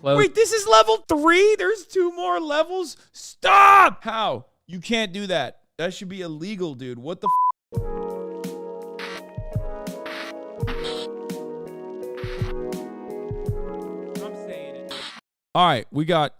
Wait, this is level 3? There's 2 more levels? Stop! How? You can't do that. That should be illegal, dude. What the All right,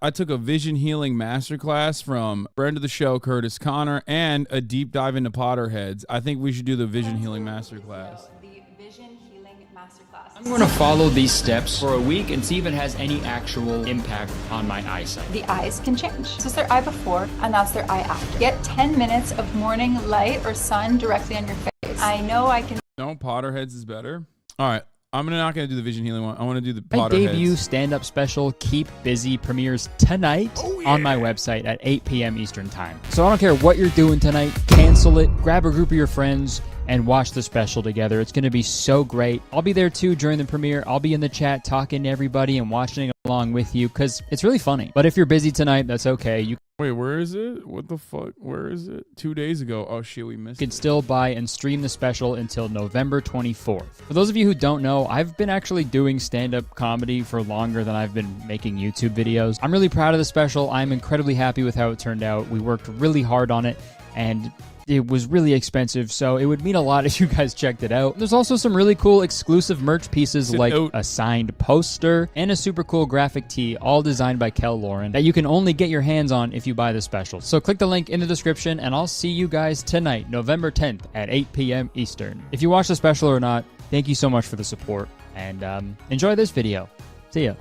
I took a vision healing masterclass from friend of the show, Kurtis Conner, and a deep dive into Potterheads. I think we should do the vision healing masterclass. The vision healing masterclass. I'm going to follow these steps for a week and see if it has any actual impact on my eyesight. The eyes can change. So it's their eye before, and that's their eye after. Get 10 minutes of morning light or sun directly on your face. I know I can. No, Potterheads is better. All right. I'm not going to do the vision healing one. I want to do the My Potterheads. debut stand-up special, Keep Busy, premieres tonight on my website at 8 p.m. Eastern Time. So I don't care what you're doing tonight, cancel it, grab a group of your friends, and watch the special together. It's going to be so great. I'll be there too during the premiere. I'll be in the chat talking to everybody and watching it along with you because it's really funny. But if you're busy tonight, that's okay. Wait, where is it? What the fuck? Where is it? 2 days ago. Oh shit, we missed it. You can still buy and stream the special until November 24th. For those of you who don't know, I've been actually doing stand-up comedy for longer than I've been making YouTube videos. I'm really proud of the special. I'm incredibly happy with how it turned out. We worked really hard on it, and it was really expensive, so it would mean a lot if you guys checked it out. There's also some really cool exclusive merch pieces like a signed poster and a super cool graphic tee, all designed by Kel Lauren, that you can only get your hands on if you buy the special. So click the link in the description, and I'll see you guys tonight, November 10th at 8 p.m. Eastern. If you watch the special or not, thank you so much for the support, and enjoy this video. See ya.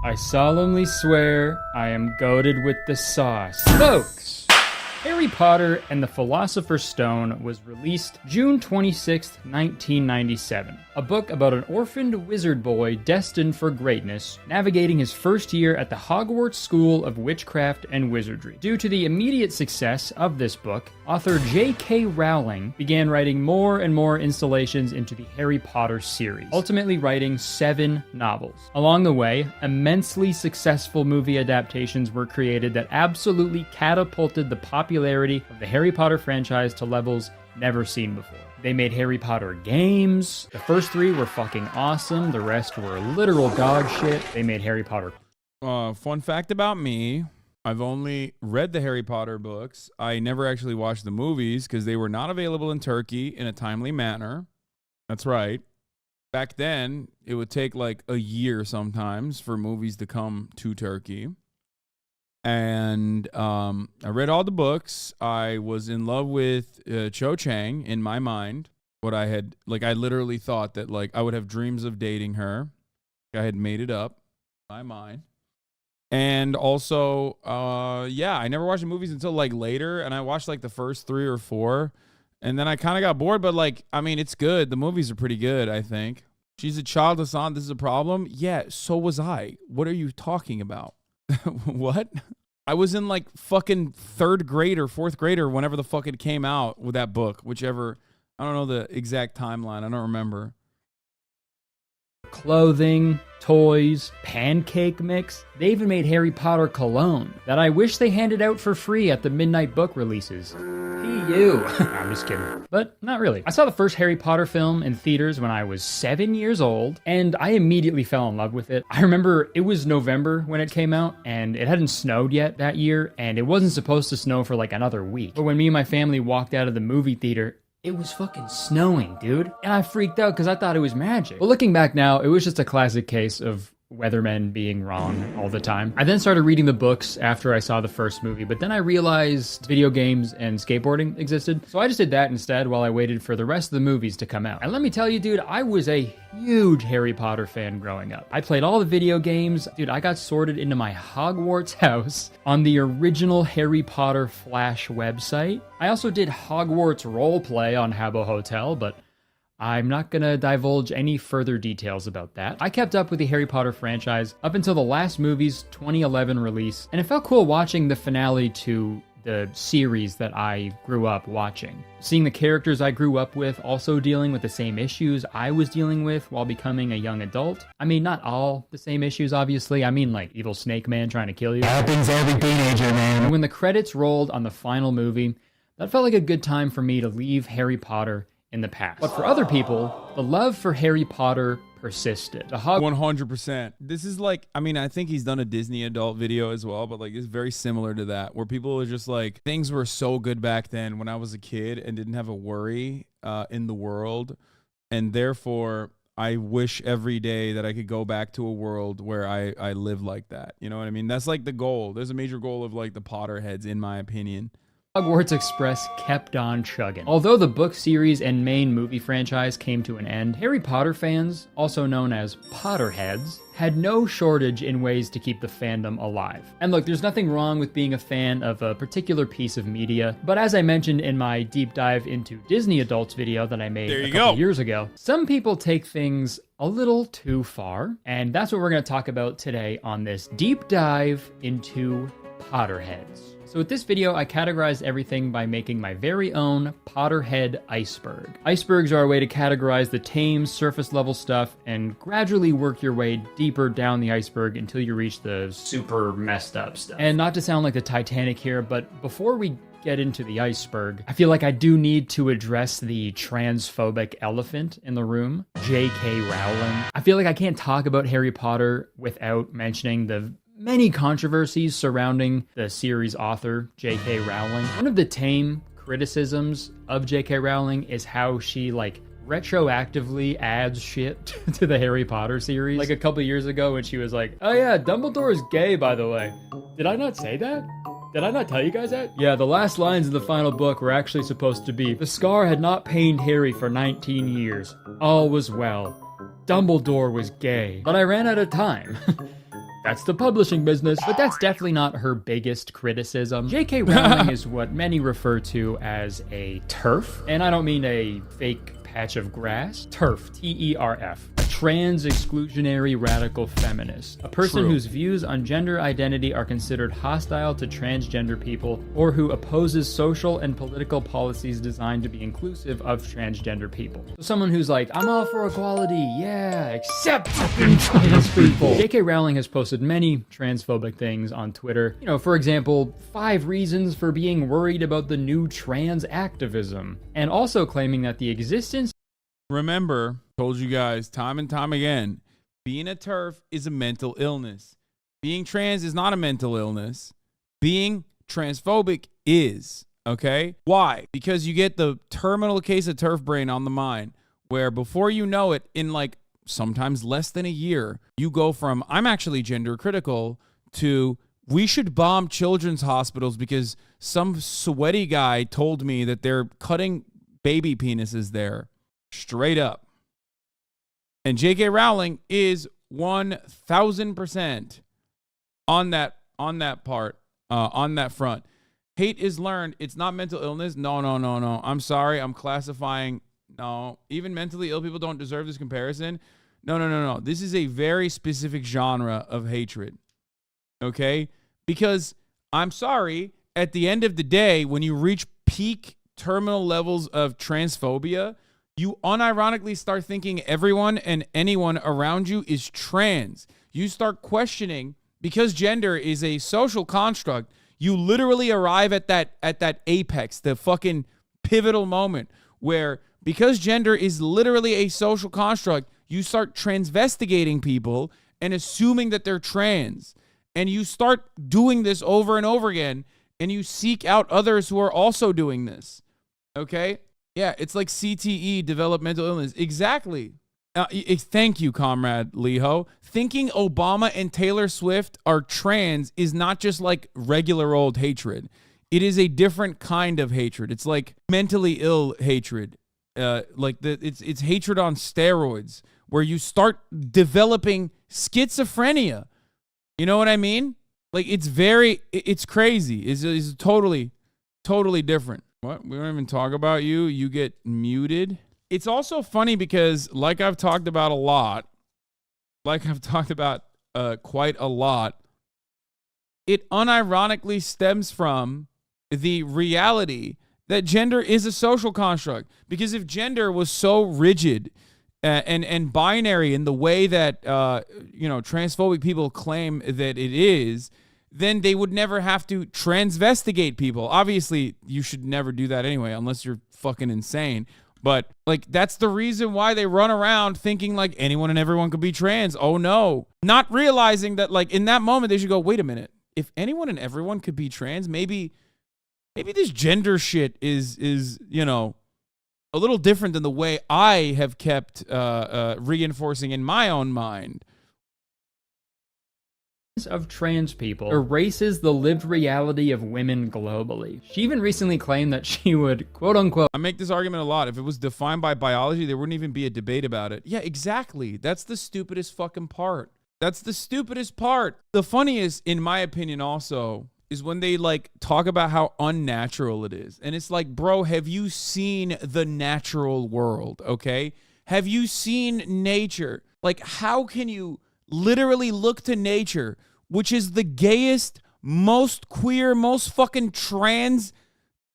I solemnly swear I am goated with the sauce. Folks! Harry Potter and the Philosopher's Stone was released June 26, 1997. A book about an orphaned wizard boy destined for greatness, navigating his first year at the Hogwarts School of Witchcraft and Wizardry. Due to the immediate success of this book, author J.K. Rowling began writing more and more installations into the Harry Potter series, ultimately writing 7 novels. Along the way, immensely successful movie adaptations were created that absolutely catapulted the popularity of the Harry Potter franchise to levels never seen before. They made Harry Potter games. The first 3 were fucking awesome. The rest were literal dog shit. They made Harry Potter. Fun fact about me. I've only read the Harry Potter books. I never actually watched the movies because they were not available in Turkey in a timely manner. That's right. Back then, it would take like a year sometimes for movies to come to Turkey. And I read all the books. I was in love with Cho Chang in my mind. I literally thought that like I would have dreams of dating her. I had made it up in my mind. And also, I never watched the movies until like later, and I watched like the first 3 or 4, and then I kind of got bored. But like, I mean, it's good. The movies are pretty good, I think. She's a child, Hasan. This is a problem. Yeah, so was I. What are you talking about? What? I was in like fucking 3rd grade or 4th grade or whenever the fuck it came out with that book, whichever. I don't know the exact timeline. I don't remember. Clothing, toys, pancake mix. They even made Harry Potter cologne that I wish they handed out for free at the midnight book releases. You. I'm just kidding. But not really. I saw the first Harry Potter film in theaters when I was 7 years old, and I immediately fell in love with it. I remember it was November when it came out, and it hadn't snowed yet that year, and it wasn't supposed to snow for like another week. But when me and my family walked out of the movie theater, it was fucking snowing, dude. And I freaked out because I thought it was magic. But looking back now, it was just a classic case of weathermen being wrong all the time. I then started reading the books after I saw the first movie, but then I realized video games and skateboarding existed. So I just did that instead while I waited for the rest of the movies to come out. And let me tell you, dude, I was a huge Harry Potter fan growing up. I played all the video games. Dude, I got sorted into my Hogwarts house on the original Harry Potter Flash website. I also did Hogwarts roleplay on Habbo Hotel, but I'm not gonna divulge any further details about that. I kept up with the Harry Potter franchise up until the last movie's 2011 release, and it felt cool watching the finale to the series that I grew up watching. Seeing the characters I grew up with also dealing with the same issues I was dealing with while becoming a young adult. I mean, not all the same issues, obviously. I mean, like evil snake man trying to kill you. Happens every teenager, man. And when the credits rolled on the final movie, that felt like a good time for me to leave Harry Potter in the past. But for other people, the love for Harry Potter persisted. The 100%. This is like, I mean, I think he's done a Disney adult video as well, but like it's very similar to that, where people are just like, things were so good back then when I was a kid and didn't have a worry in the world, and therefore I wish every day that I could go back to a world where I live like that. You know what I mean? That's like the goal. There's a major goal of like the Potterheads, in my opinion. Hogwarts Express kept on chugging. Although the book series and main movie franchise came to an end, Harry Potter fans, also known as Potterheads, had no shortage in ways to keep the fandom alive. And look, there's nothing wrong with being a fan of a particular piece of media, but as I mentioned in my deep dive into Disney adults video that I made a couple years ago, some people take things a little too far, and that's what we're going to talk about today on this deep dive into Potterheads. So with this video, I categorized everything by making my very own Potterhead iceberg. Icebergs are a way to categorize the tame, surface level stuff and gradually work your way deeper down the iceberg until you reach the super messed up stuff. And not to sound like the Titanic here, but before we get into the iceberg, I feel like I do need to address the transphobic elephant in the room, J.K. Rowling. I feel like I can't talk about Harry Potter without mentioning the many controversies surrounding the series author, J.K. Rowling. One of the tame criticisms of J.K. Rowling is how she, like, retroactively adds shit to the Harry Potter series. Like a couple years ago when she was like, oh yeah, Dumbledore is gay, by the way. Did I not say that? Did I not tell you guys that? Yeah, the last lines of the final book were actually supposed to be, the scar had not pained Harry for 19 years. All was well. Dumbledore was gay. But I ran out of time. That's the publishing business. But that's definitely not her biggest criticism. J.K. Rowling is what many refer to as a TERF. And I don't mean a fake patch of grass. TERF, T-E-R-F. A trans exclusionary radical feminist. A person whose views on gender identity are considered hostile to transgender people, or who opposes social and political policies designed to be inclusive of transgender people. So someone who's like, I'm all for equality, yeah, except trans people. J.K. Rowling has posted many transphobic things on Twitter. You know, for example, 5 reasons for being worried about the new trans activism, and also claiming that the existence. Remember, told you guys time and time again, being a TERF is a mental illness. Being trans is not a mental illness. Being transphobic is, okay? Why? Because you get the terminal case of TERF brain on the mind, where before you know it, in like sometimes less than a year, you go from, I'm actually gender critical, to we should bomb children's hospitals because some sweaty guy told me that they're cutting baby penises there. Straight up. And J.K. Rowling is 1,000% on that part, on that front. Hate is learned. It's not mental illness. No. I'm sorry. I'm classifying. No. Even mentally ill people don't deserve this comparison. No. This is a very specific genre of hatred. Okay? Because I'm sorry, at the end of the day, when you reach peak terminal levels of transphobia, you unironically start thinking everyone and anyone around you is trans. You start questioning, because gender is a social construct, you literally arrive at that apex, the fucking pivotal moment where, because gender is literally a social construct, you start transvestigating people and assuming that they're trans. And you start doing this over and over again, and you seek out others who are also doing this. Okay? Yeah, it's like CTE, developmental illness. Exactly. Thank you, Comrade Leho. Thinking Obama and Taylor Swift are trans is not just like regular old hatred. It is a different kind of hatred. It's like mentally ill hatred. It's hatred on steroids, where you start developing schizophrenia. You know what I mean? Like, it's crazy. It's totally different. What? We don't even talk about you. You get muted. It's also funny because, like I've talked about quite a lot, it unironically stems from the reality that gender is a social construct. Because if gender was so rigid and binary in the way that transphobic people claim that it is, then they would never have to transvestigate people. Obviously, you should never do that anyway, unless you're fucking insane. But like, that's the reason why they run around thinking like anyone and everyone could be trans. Oh no. Not realizing that like in that moment they should go, wait a minute. If anyone and everyone could be trans, maybe this gender shit is, you know, a little different than the way I have kept reinforcing in my own mind. Of trans people erases the lived reality of women globally. She even recently claimed that she would, quote unquote, I make this argument a lot. If it was defined by biology, there wouldn't even be a debate about it. Yeah, exactly. That's the stupidest fucking part. That's the stupidest part. The funniest, in my opinion, also, is when they like talk about how unnatural it is. And it's like, bro, have you seen the natural world? Okay. Have you seen nature? Like, how can you literally look to nature, which is the gayest, most queer, most fucking trans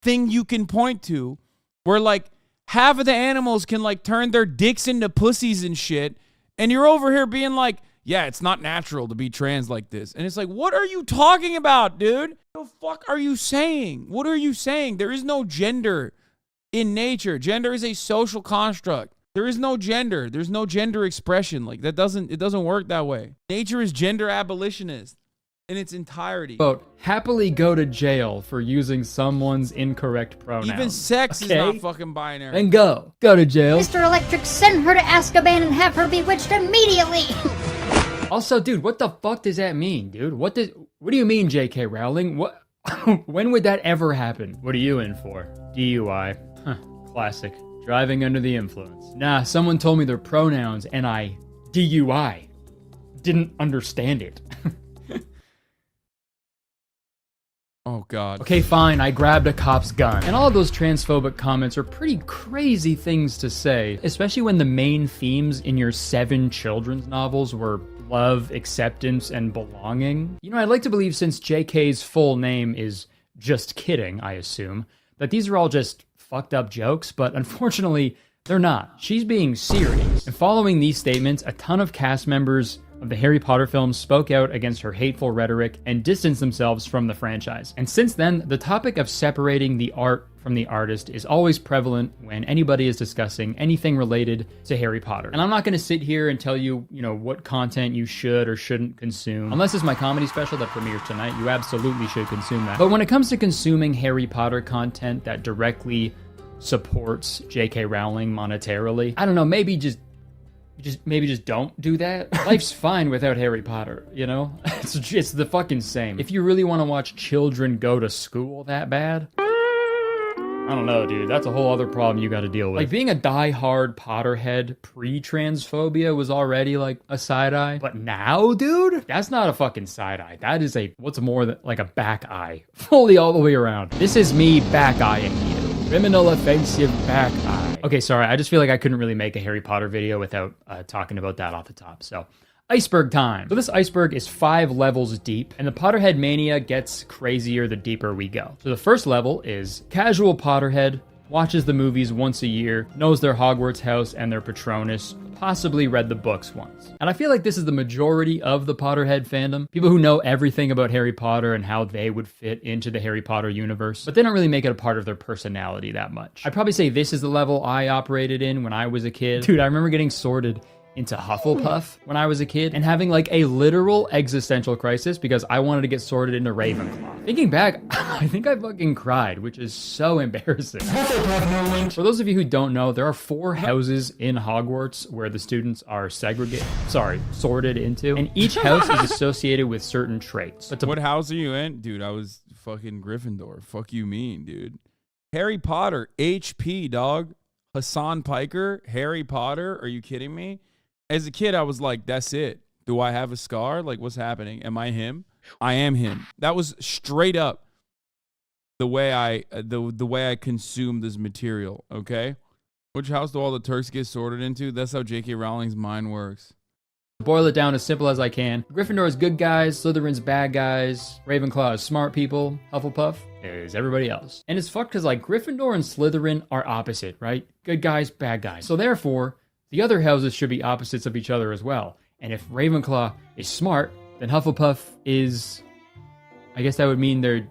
thing you can point to, where like half of the animals can like turn their dicks into pussies and shit, and you're over here being like, yeah, it's not natural to be trans like this. And it's like, what are you talking about, dude? What the fuck are you saying? What are you saying? There is no gender in nature. Gender is a social construct. There is no gender. There's no gender expression. Like it doesn't work that way. Nature is gender abolitionist in its entirety. Quote, happily go to jail for using someone's incorrect pronouns. Even sex is not fucking binary. And go to jail. Mr. Electric, send her to Azkaban and have her bewitched immediately. Also, dude, what the fuck does that mean, dude? What do you mean, J.K. Rowling? What? When would that ever happen? What are you in for? DUI. Huh, classic. Driving under the influence. Nah, someone told me their pronouns and I DUI. Didn't understand it. Oh, God. Okay, fine, I grabbed a cop's gun. And all of those transphobic comments are pretty crazy things to say, especially when the main themes in your 7 children's novels were love, acceptance, and belonging. You know, I'd like to believe, since JK's full name is Just Kidding, I assume, that these are all just fucked up jokes, but unfortunately, they're not. She's being serious. And following these statements, a ton of cast members of the Harry Potter films spoke out against her hateful rhetoric and distanced themselves from the franchise. And since then, the topic of separating the art from the artist is always prevalent when anybody is discussing anything related to Harry Potter. And I'm not going to sit here and tell you, what content you should or shouldn't consume. Unless it's my comedy special that premieres tonight, you absolutely should consume that. But when it comes to consuming Harry Potter content that directly supports J.K. Rowling monetarily, I don't know, maybe just don't do that. Life's fine without Harry Potter, It's the fucking same. If you really want to watch children go to school that bad, I don't know, dude. That's a whole other problem you got to deal with. Like, being a die-hard Potterhead pre-transphobia was already, like, a side-eye. But now, dude? That's not a fucking side-eye. That is what's more than, like, a back eye. Fully all the way around. This is me back-eyeing you. Criminal offensive back eye. Okay, sorry. I just feel like I couldn't really make a Harry Potter video without talking about that off the top. So, iceberg time. So this iceberg is 5 levels deep, and the Potterhead mania gets crazier the deeper we go. So the first level is casual Potterhead, watches the movies once a year, knows their Hogwarts house and their Patronus, possibly read the books once. And I feel like this is the majority of the Potterhead fandom. People who know everything about Harry Potter and how they would fit into the Harry Potter universe, but they don't really make it a part of their personality that much. I'd probably say this is the level I operated in when I was a kid. Dude, I remember getting sorted into Hufflepuff when I was a kid and having like a literal existential crisis because I wanted to get sorted into Ravenclaw. Thinking back, I think I fucking cried, which is so embarrassing. For those of you who don't know, there are 4 houses in Hogwarts where the students are sorted into, and each house is associated with certain traits. But what house are you in? Dude, I was fucking Gryffindor. Fuck you mean, dude. Harry Potter, HP, dog. Hasan Piker, Harry Potter, are you kidding me? As a kid, I was like, that's it. Do I have a scar? Like, what's happening? Am I him? I am him. That was straight up the way I consumed this material, okay? Which house do all the Turks get sorted into? That's how J.K. Rowling's mind works. Boil it down as simple as I can. Gryffindor is good guys, Slytherin's bad guys, Ravenclaw is smart people, Hufflepuff is everybody else. And it's fucked because, like, Gryffindor and Slytherin are opposite, right? Good guys, bad guys. So therefore, the other houses should be opposites of each other as well. And if Ravenclaw is smart, then Hufflepuff is... I guess that would mean they're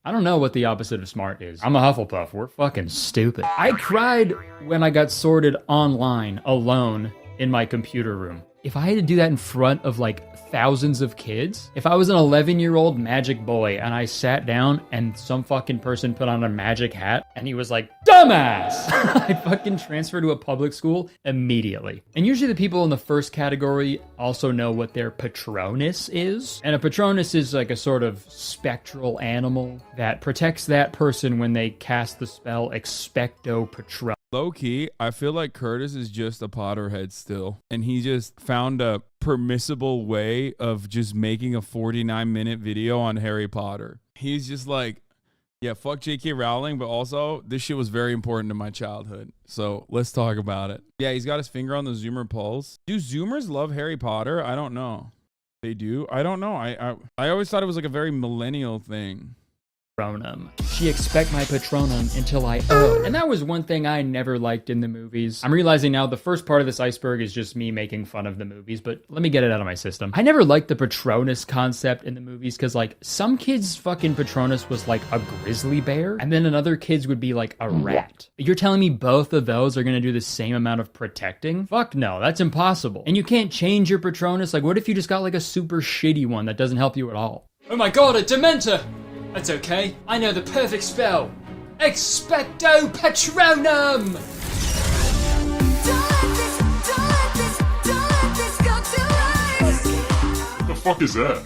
I don't know what the opposite of smart is. I'm a Hufflepuff. We're fucking stupid. I cried when I got sorted online alone in my computer room. If I had to do that in front of like thousands of kids, if I was an 11-year-old magic boy and I sat down and some fucking person put on a magic hat and he was like, dumbass, I'd fucking transfer to a public school immediately. And usually the people in the first category also know what their Patronus is. And a Patronus is like a sort of spectral animal that protects that person when they cast the spell Expecto Patronum. Low-key, I feel like Kurtis is just a Potterhead still. And he just found a permissible way of just making a 49-minute video on Harry Potter. He's just like, yeah, fuck J.K. Rowling, but also this shit was very important to my childhood. So let's talk about it. Yeah, he's got his finger on the Zoomer pulse. Do Zoomers love Harry Potter? I don't know. They do? I don't know. I always thought it was like a very millennial thing. Patronum. She expect my Patronum until I owe. And that was one thing I never liked in the movies. I'm realizing now the first part of this iceberg is just me making fun of the movies, but let me get it out of my system. I never liked the Patronus concept in the movies because like some kids' fucking Patronus was like a grizzly bear and then another kid's would be like a rat. You're telling me both of those are going to do the same amount of protecting? Fuck no, that's impossible. And you can't change your Patronus. Like what if you just got like a super shitty one that doesn't help you at all? Oh my god, a Dementor! That's okay. I know the perfect spell. Expecto Patronum! What the fuck is that?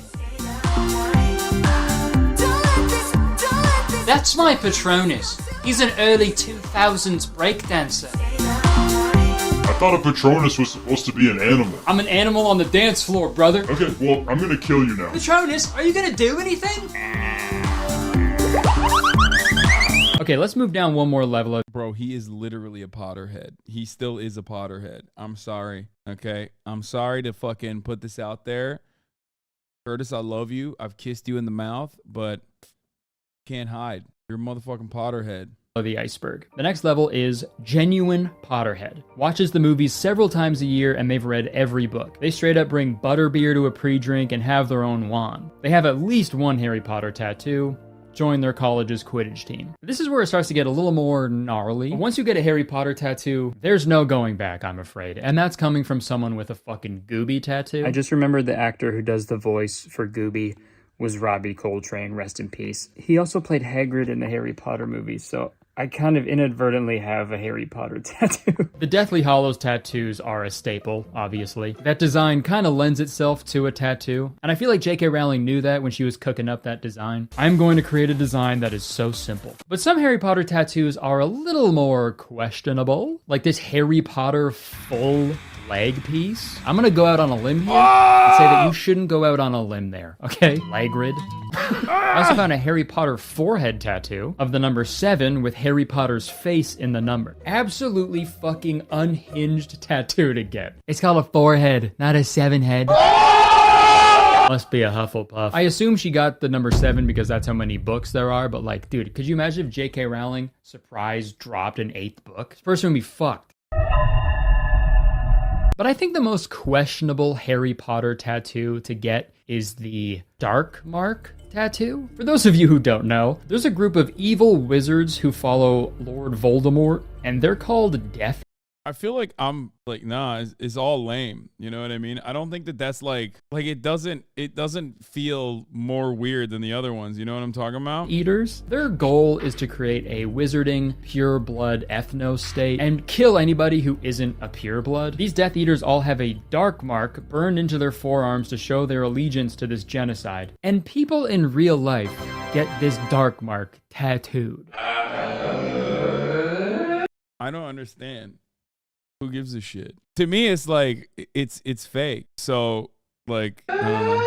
That's my Patronus. He's an early 2000s breakdancer. I thought a Patronus was supposed to be an animal. I'm an animal on the dance floor, brother. Okay, well, I'm gonna kill you now. Patronus, are you gonna do anything? Okay, let's move down one more level. Bro, he is literally a Potterhead. He still is a Potterhead. I'm sorry, okay? I'm sorry to fucking put this out there. Kurtis, I love you. I've kissed you in the mouth, but can't hide. You're a motherfucking Potterhead. The iceberg. The next level is genuine Potterhead. Watches the movies several times a year and they've read every book. They straight up bring butterbeer to a pre-drink and have their own wand. They have at least one Harry Potter tattoo. Join their college's Quidditch team. This is where it starts to get a little more gnarly. Once you get a Harry Potter tattoo, there's no going back, I'm afraid. And that's coming from someone with a fucking Gooby tattoo. I just remembered the actor who does the voice for Gooby was Robbie Coltrane, rest in peace. He also played Hagrid in the Harry Potter movies, so I kind of inadvertently have a Harry Potter tattoo. The Deathly Hallows tattoos are a staple, obviously. That design kind of lends itself to a tattoo, and I feel like J.K. Rowling knew that when she was cooking up that design. I'm going to create a design that is so simple. But some Harry Potter tattoos are a little more questionable, like this Harry Potter full leg piece. I'm gonna go out on a limb here and say that you shouldn't go out on a limb there, okay? Legrid. I also found a Harry Potter forehead tattoo of the number 7 with Harry Potter's face in the number. Absolutely fucking unhinged tattoo to get. It's called a forehead, not a 7 head. Must be a Hufflepuff. I assume she got the number 7 because that's how many books there are, but like, dude, could you imagine if J.K. Rowling surprise dropped an 8th book? This person would be fucked. But I think the most questionable Harry Potter tattoo to get is the Dark Mark tattoo. For those of you who don't know, there's a group of evil wizards who follow Lord Voldemort, and they're called Death. I feel like I'm like, nah, it's all lame. You know what I mean? I don't think that that's like it doesn't feel more weird than the other ones. You know what I'm talking about? Eaters. Their goal is to create a wizarding, pure blood ethno state and kill anybody who isn't a pure blood. These Death Eaters all have a dark mark burned into their forearms to show their allegiance to this genocide. And people in real life get this dark mark tattooed. I don't understand. Who gives a shit? To me, it's like, it's fake. So, like, I don't know.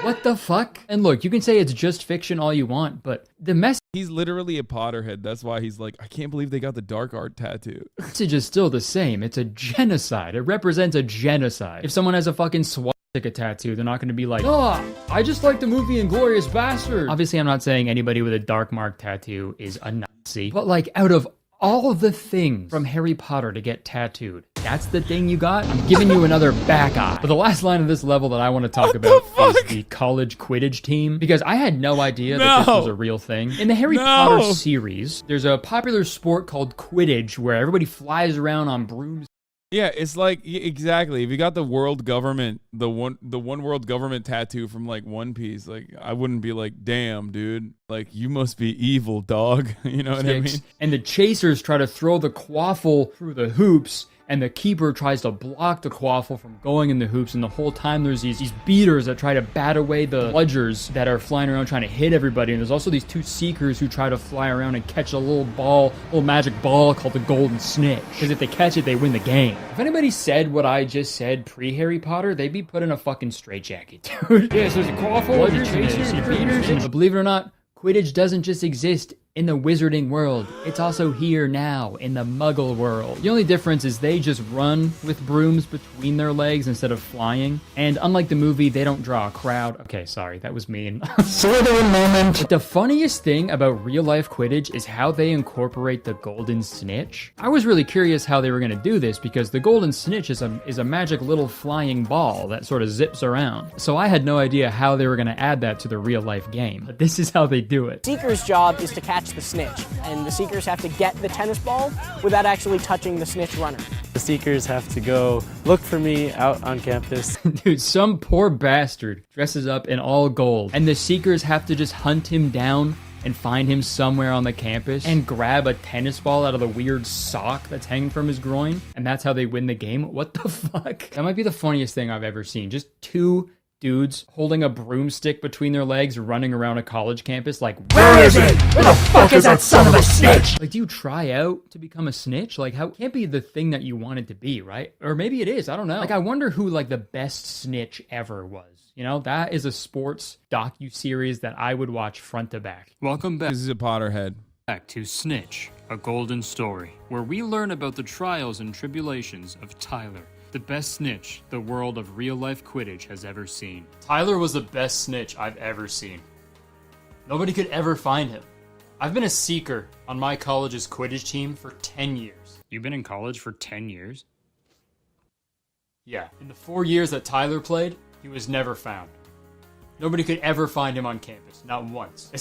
What the fuck? And look, you can say it's just fiction all you want, but the message He's literally a Potterhead. That's why he's like, I can't believe they got the dark art tattoo. is still the same. It's a genocide. It represents a genocide. If someone has a fucking swastika tattoo, they're not going to be like, oh, I just like the movie Inglourious Bastard. Obviously, I'm not saying anybody with a dark mark tattoo is a Nazi, but like, out of all of the things from Harry Potter to get tattooed, That's the thing you got? I'm giving you another back eye. But the last line of this level that I want to talk about is the college Quidditch team, because I had no idea that this was a real thing. In the Harry Potter series, there's a popular sport called Quidditch where everybody flies around on brooms. Yeah, it's like exactly. If you got the world government, the one world government tattoo from like One Piece, like I wouldn't be like, damn, dude, like you must be evil, dog. You know what I mean? And the chasers try to throw the quaffle through the hoops, and the keeper tries to block the quaffle from going in the hoops, and the whole time there's these beaters that try to bat away the bludgers that are flying around trying to hit everybody, and there's also these two seekers who try to fly around and catch a little magic ball called the golden snitch, because if they catch it, they win the game. If anybody said what I just said pre-Harry Potter, they'd be put in a fucking straitjacket, dude. Yeah, so there's a quaffle, bludger chasers, beaters, but believe it or not, Quidditch doesn't just exist in the wizarding world. It's also here now in the muggle world. The only difference is they just run with brooms between their legs instead of flying. And unlike the movie, they don't draw a crowd. Okay, sorry, that was mean. Slytherin moment. But the funniest thing about real life Quidditch is how they incorporate the golden snitch. I was really curious how they were going to do this because the golden snitch is a magic little flying ball that sort of zips around. So I had no idea how they were going to add that to the real life game. But this is how they do it. Seeker's job is to catch the snitch, and the Seekers have to get the tennis ball without actually touching the snitch runner. The Seekers have to go look for me out on campus. Dude, some poor bastard dresses up in all gold, and the Seekers have to just hunt him down and find him somewhere on the campus and grab a tennis ball out of the weird sock that's hanging from his groin, and that's how they win the game. What the fuck? That might be the funniest thing I've ever seen. Just two dudes holding a broomstick between their legs running around a college campus like, Where is it? Where the fuck is that son of a snitch? Like, do you try out to become a snitch? Like, how can't be the thing that you wanted to be, right? Or maybe it is, I don't know. Like, I wonder who like the best snitch ever was. You know, that is a sports docu-series that I would watch front to back. Welcome back. This is a Potterhead. Back to Snitch, a golden story, where we learn about the trials and tribulations of Tyler, the best snitch the world of real-life Quidditch has ever seen. Tyler was the best snitch I've ever seen. Nobody could ever find him. I've been a seeker on my college's Quidditch team for 10 years. You've been in college for 10 years? Yeah. In the 4 years that Tyler played, he was never found. Nobody could ever find him on campus. Not once.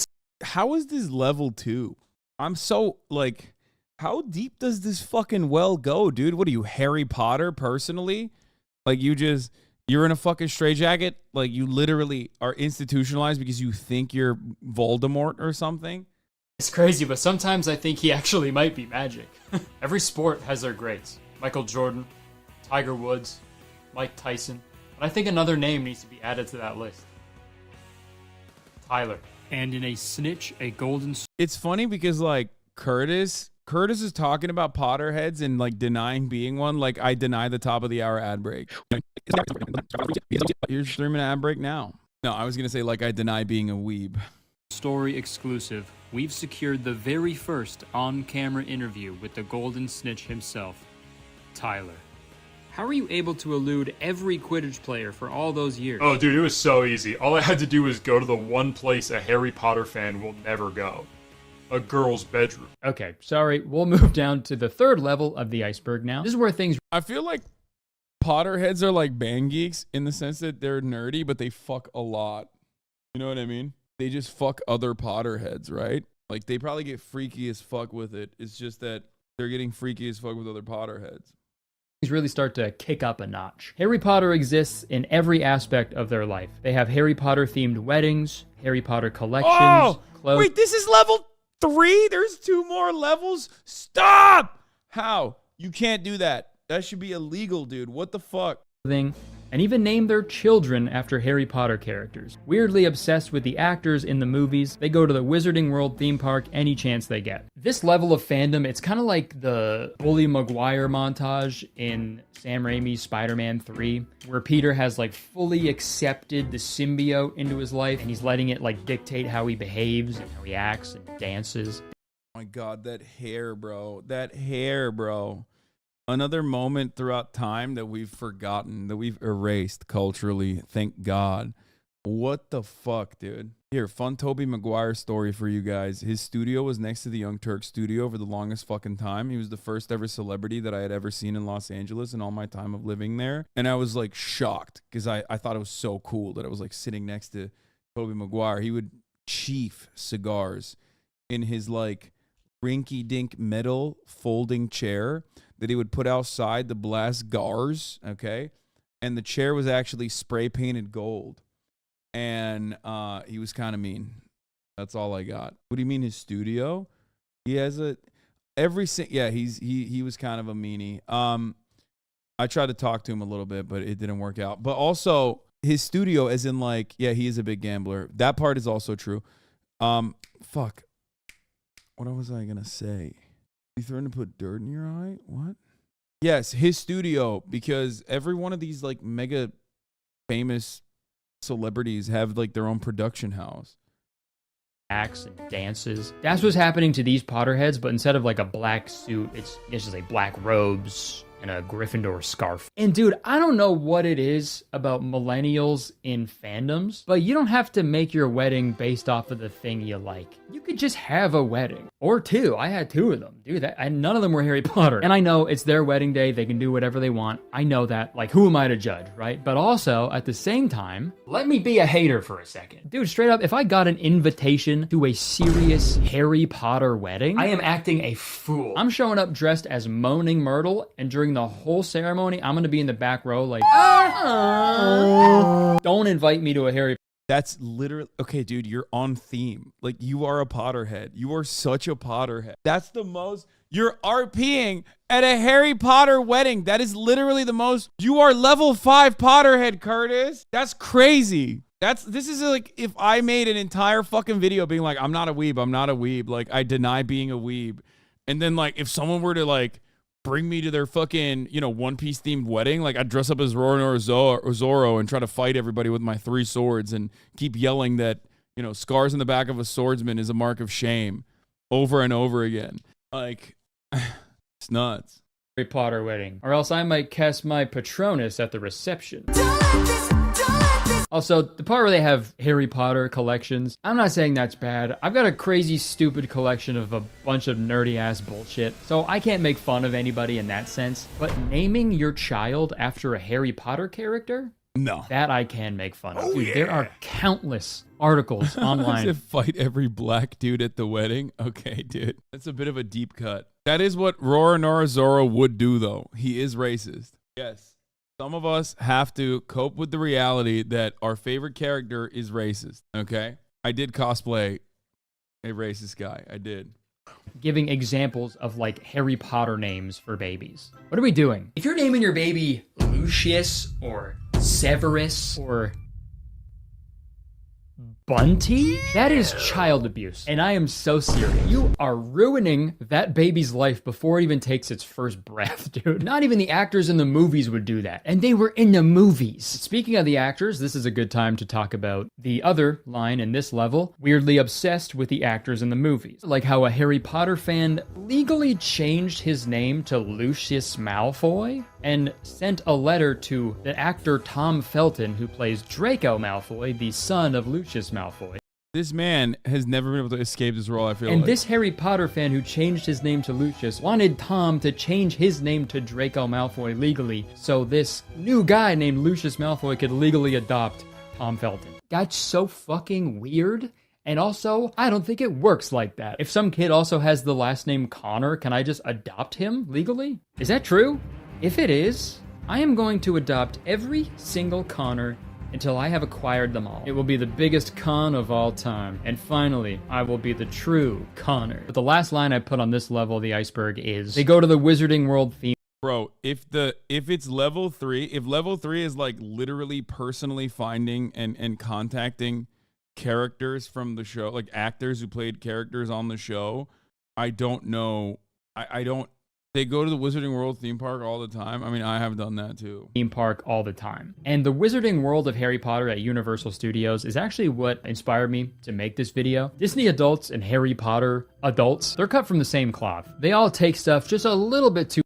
How is this level 2? I'm so, like, how deep does this fucking well go, dude? What are you, Harry Potter, personally? Like, you're in a fucking straitjacket? Like, you literally are institutionalized because you think you're Voldemort or something? It's crazy, but sometimes I think he actually might be magic. Every sport has their greats. Michael Jordan, Tiger Woods, Mike Tyson. But I think another name needs to be added to that list. Tyler. And in a snitch, a golden... It's funny because, like, Curtis is talking about Potterheads and, like, denying being one. Like, I deny the top of the hour ad break. You're streaming an ad break now. No, I was going to say, like, I deny being a weeb. Story exclusive. We've secured the very first on-camera interview with the golden snitch himself, Tyler. How are you able to elude every Quidditch player for all those years? Oh, dude, it was so easy. All I had to do was go to the one place a Harry Potter fan will never go. A girl's bedroom. Okay, sorry. We'll move down to the third level of the iceberg now. This is where things... I feel like Potterheads are like band geeks in the sense that they're nerdy, but they fuck a lot. You know what I mean? They just fuck other Potterheads, right? Like, they probably get freaky as fuck with it. It's just that they're getting freaky as fuck with other Potterheads. Really start to kick up a notch. Harry Potter exists in every aspect of their life. They have Harry Potter themed weddings, Harry Potter collections, clothes. Wait, this is level 3? There's 2 more levels? Stop! How? You can't do that. That should be illegal, dude. What the fuck? And even name their children after Harry Potter characters. Weirdly obsessed with the actors in the movies, they go to the Wizarding World theme park any chance they get. This level of fandom, it's kind of like the Bully Maguire montage in Sam Raimi's Spider-Man 3, where Peter has like fully accepted the symbiote into his life, and he's letting it like dictate how he behaves and how he acts and dances. Oh my God, that hair, bro. That hair, bro. Another moment throughout time that we've forgotten, that we've erased culturally, thank God. What the fuck, dude? Here, fun Tobey Maguire story for you guys. His studio was next to the Young Turk studio for the longest fucking time. He was the first ever celebrity that I had ever seen in Los Angeles in all my time of living there. And I was like shocked because I thought it was so cool that I was like sitting next to Tobey Maguire. He would chief cigars in his like rinky-dink metal folding chair that he would put outside to blast gars, okay? And the chair was actually spray painted gold. And he was kind of mean. That's all I got. What do you mean his studio? He has he was kind of a meanie. I tried to talk to him a little bit, but it didn't work out. But also his studio, as in like, yeah, he is a big gambler. That part is also true. Fuck. What was I gonna say? You threatened to put dirt in your eye? What? Yes, his studio, because every one of these like mega famous celebrities have like their own production house. Acts and dances. That's what's happening to these Potterheads, but instead of like a black suit, it's just like black robes and a Gryffindor scarf. And dude, I don't know what it is about millennials in fandoms, but you don't have to make your wedding based off of the thing you like. You could just have a wedding. Or two. I had two of them. Dude, none of them were Harry Potter. And I know it's their wedding day. They can do whatever they want. I know that. Like, who am I to judge, right? But also, at the same time, let me be a hater for a second. Dude, straight up, if I got an invitation to a serious Harry Potter wedding, I am acting a fool. I'm showing up dressed as Moaning Myrtle, and during the whole ceremony, I'm gonna be in the back row like, don't invite me to a Harry Potter. That's literally, okay, dude, you're on theme. Like, you are a Potterhead. You are such a Potterhead. That's the most, you're RPing at a Harry Potter wedding. That is literally the most, you are level 5 Potterhead, Kurtis. That's crazy. This is like, if I made an entire fucking video being like, I'm not a weeb, I'm not a weeb. Like, I deny being a weeb. And then, like, if someone were to, like, bring me to their fucking, One Piece themed wedding, like I'd dress up as Zorro and try to fight everybody with my 3 swords and keep yelling that, scars in the back of a swordsman is a mark of shame over and over again. Like, it's nuts. Harry Potter wedding. Or else I might cast my Patronus at the reception. Also, the part where they have Harry Potter collections, I'm not saying that's bad. I've got a crazy, stupid collection of a bunch of nerdy-ass bullshit, so I can't make fun of anybody in that sense. But naming your child after a Harry Potter character? No. That I can make fun of. Dude, there are countless articles online. To fight every black dude at the wedding? Okay, dude. That's a bit of a deep cut. That is what Roronoa Zoro would do, though. He is racist. Yes. Some of us have to cope with the reality that our favorite character is racist, okay? I did cosplay a racist guy. I did. Giving examples of, like, Harry Potter names for babies. What are we doing? If you're naming your baby Lucius or Severus or Bunty? That is child abuse. And I am so serious. You are ruining that baby's life before it even takes its first breath, dude. Not even the actors in the movies would do that. And they were in the movies. Speaking of the actors, this is a good time to talk about the other line in this level. Weirdly obsessed with the actors in the movies. Like how a Harry Potter fan legally changed his name to Lucius Malfoy and sent a letter to the actor Tom Felton, who plays Draco Malfoy, the son of Lucius Malfoy. This man has never been able to escape this role, I feel like. And this Harry Potter fan who changed his name to Lucius wanted Tom to change his name to Draco Malfoy legally, so this new guy named Lucius Malfoy could legally adopt Tom Felton. That's so fucking weird. And also, I don't think it works like that. If some kid also has the last name Connor, can I just adopt him legally? Is that true? If it is, I am going to adopt every single Connor until I have acquired them all. It will be the biggest con of all time. And finally, I will be the true Connor. But the last line I put on this level of the iceberg is, they go to the Wizarding World theme. Bro, if it's level 3, if level 3 is like literally personally finding and contacting characters from the show, like actors who played characters on the show, I don't know. I don't. They go to the Wizarding World theme park all the time. I mean, I have done that too. Theme park all the time. And the Wizarding World of Harry Potter at Universal Studios is actually what inspired me to make this video. Disney adults and Harry Potter adults, they're cut from the same cloth. They all take stuff just a little bit too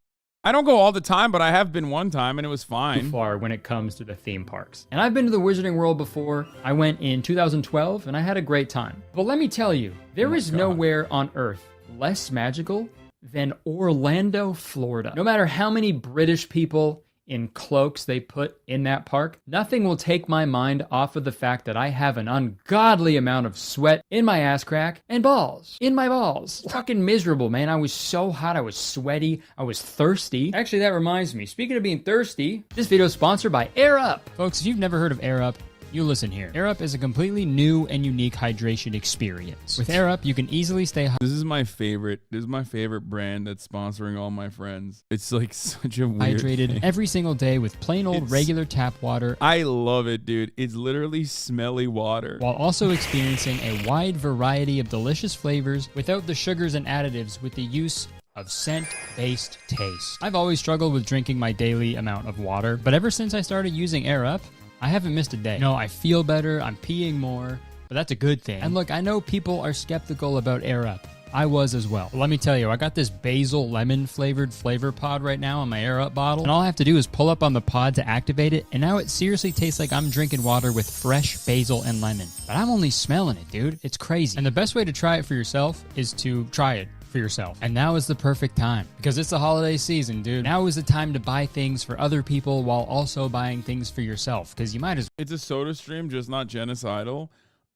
I don't go all the time, but I have been one time and it was fine. Far when it comes to the theme parks. And I've been to the Wizarding World before. I went in 2012 and I had a great time. But let me tell you, there is nowhere on earth less magical than Orlando, Florida. No matter how many British people in cloaks they put in that park, nothing will take my mind off of the fact that I have an ungodly amount of sweat in my ass crack and balls. In my balls. Fucking miserable, man. I was so hot, I was sweaty, I was thirsty. Actually, that reminds me, speaking of being thirsty, this video is sponsored by Air Up. Folks, if you've never heard of Air Up, you listen here. Air Up is a completely new and unique hydration experience. With Air Up, you can easily stay This is my favorite. This is my favorite brand that's sponsoring all my friends. It's like such a weird hydrated thing. every single day with plain old regular tap water. I love it, dude. It's literally smelly water. While also experiencing a wide variety of delicious flavors without the sugars and additives with the use of scent-based taste. I've always struggled with drinking my daily amount of water, but ever since I started using Air Up, I haven't missed a day. No, I feel better, I'm peeing more, but that's a good thing. And look, I know people are skeptical about Air Up. I was as well. But let me tell you, I got this basil lemon flavored flavor pod right now on my Air Up bottle, and all I have to do is pull up on the pod to activate it, and now it seriously tastes like I'm drinking water with fresh basil and lemon. But I'm only smelling it, dude. It's crazy. And the best way to try it for yourself is to try it for yourself. And now is the perfect time because it's the holiday season, dude. Now is the time to buy things for other people while also buying things for yourself because you might as It's a soda stream, just not genocidal.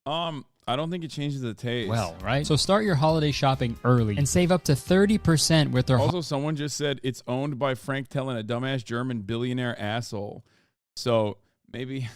I don't think it changes the taste. well, right? So start your holiday shopping early and save up to 30% with their Also, someone just said it's owned by Frank Tellen, a dumbass German billionaire asshole. So maybe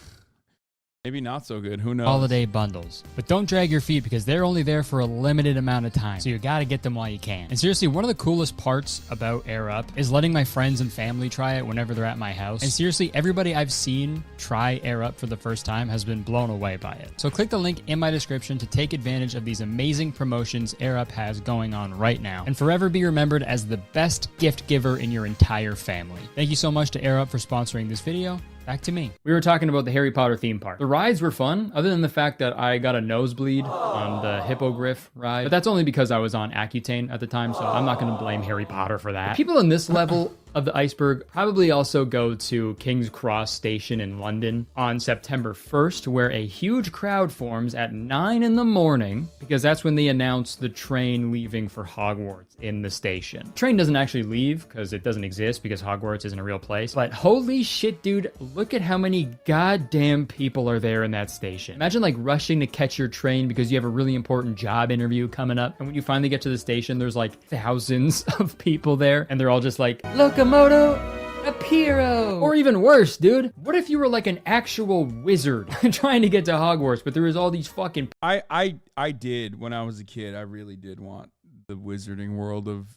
not so good. Who knows? holiday bundles. But don't drag your feet because they're only there for a limited amount of time. So you gotta get them while you can. And seriously, one of the coolest parts about Air Up is letting my friends and family try it whenever they're at my house. And seriously, everybody I've seen try Air Up for the first time has been blown away by it. So click the link in my description to take advantage of these amazing promotions Air Up has going on right now. And forever be remembered as the best gift giver in your entire family. Thank you so much to Air Up for sponsoring this video. Back to me. We were talking about the Harry Potter theme park. The rides were fun, other than the fact that I got a nosebleed on the Hippogriff ride. But that's only because I was on Accutane at the time, so I'm not going to blame Harry Potter for that. The people in this level of the iceberg probably also go to King's Cross Station in London on September 1st, where a huge crowd forms at 9 in the morning, because that's when they announce the train leaving for Hogwarts in the station. The train doesn't actually leave, because it doesn't exist, because Hogwarts isn't a real place. But holy shit, dude, look at how many goddamn people are there in that station. Imagine like rushing to catch your train because you have a really important job interview coming up, and when you finally get to the station, there's like thousands of people there, and they're all just like, Locomoto Apiro. Or even worse, dude, what if you were like an actual wizard trying to get to Hogwarts, but there was all these fucking... I did when I was a kid. I really did want the wizarding world of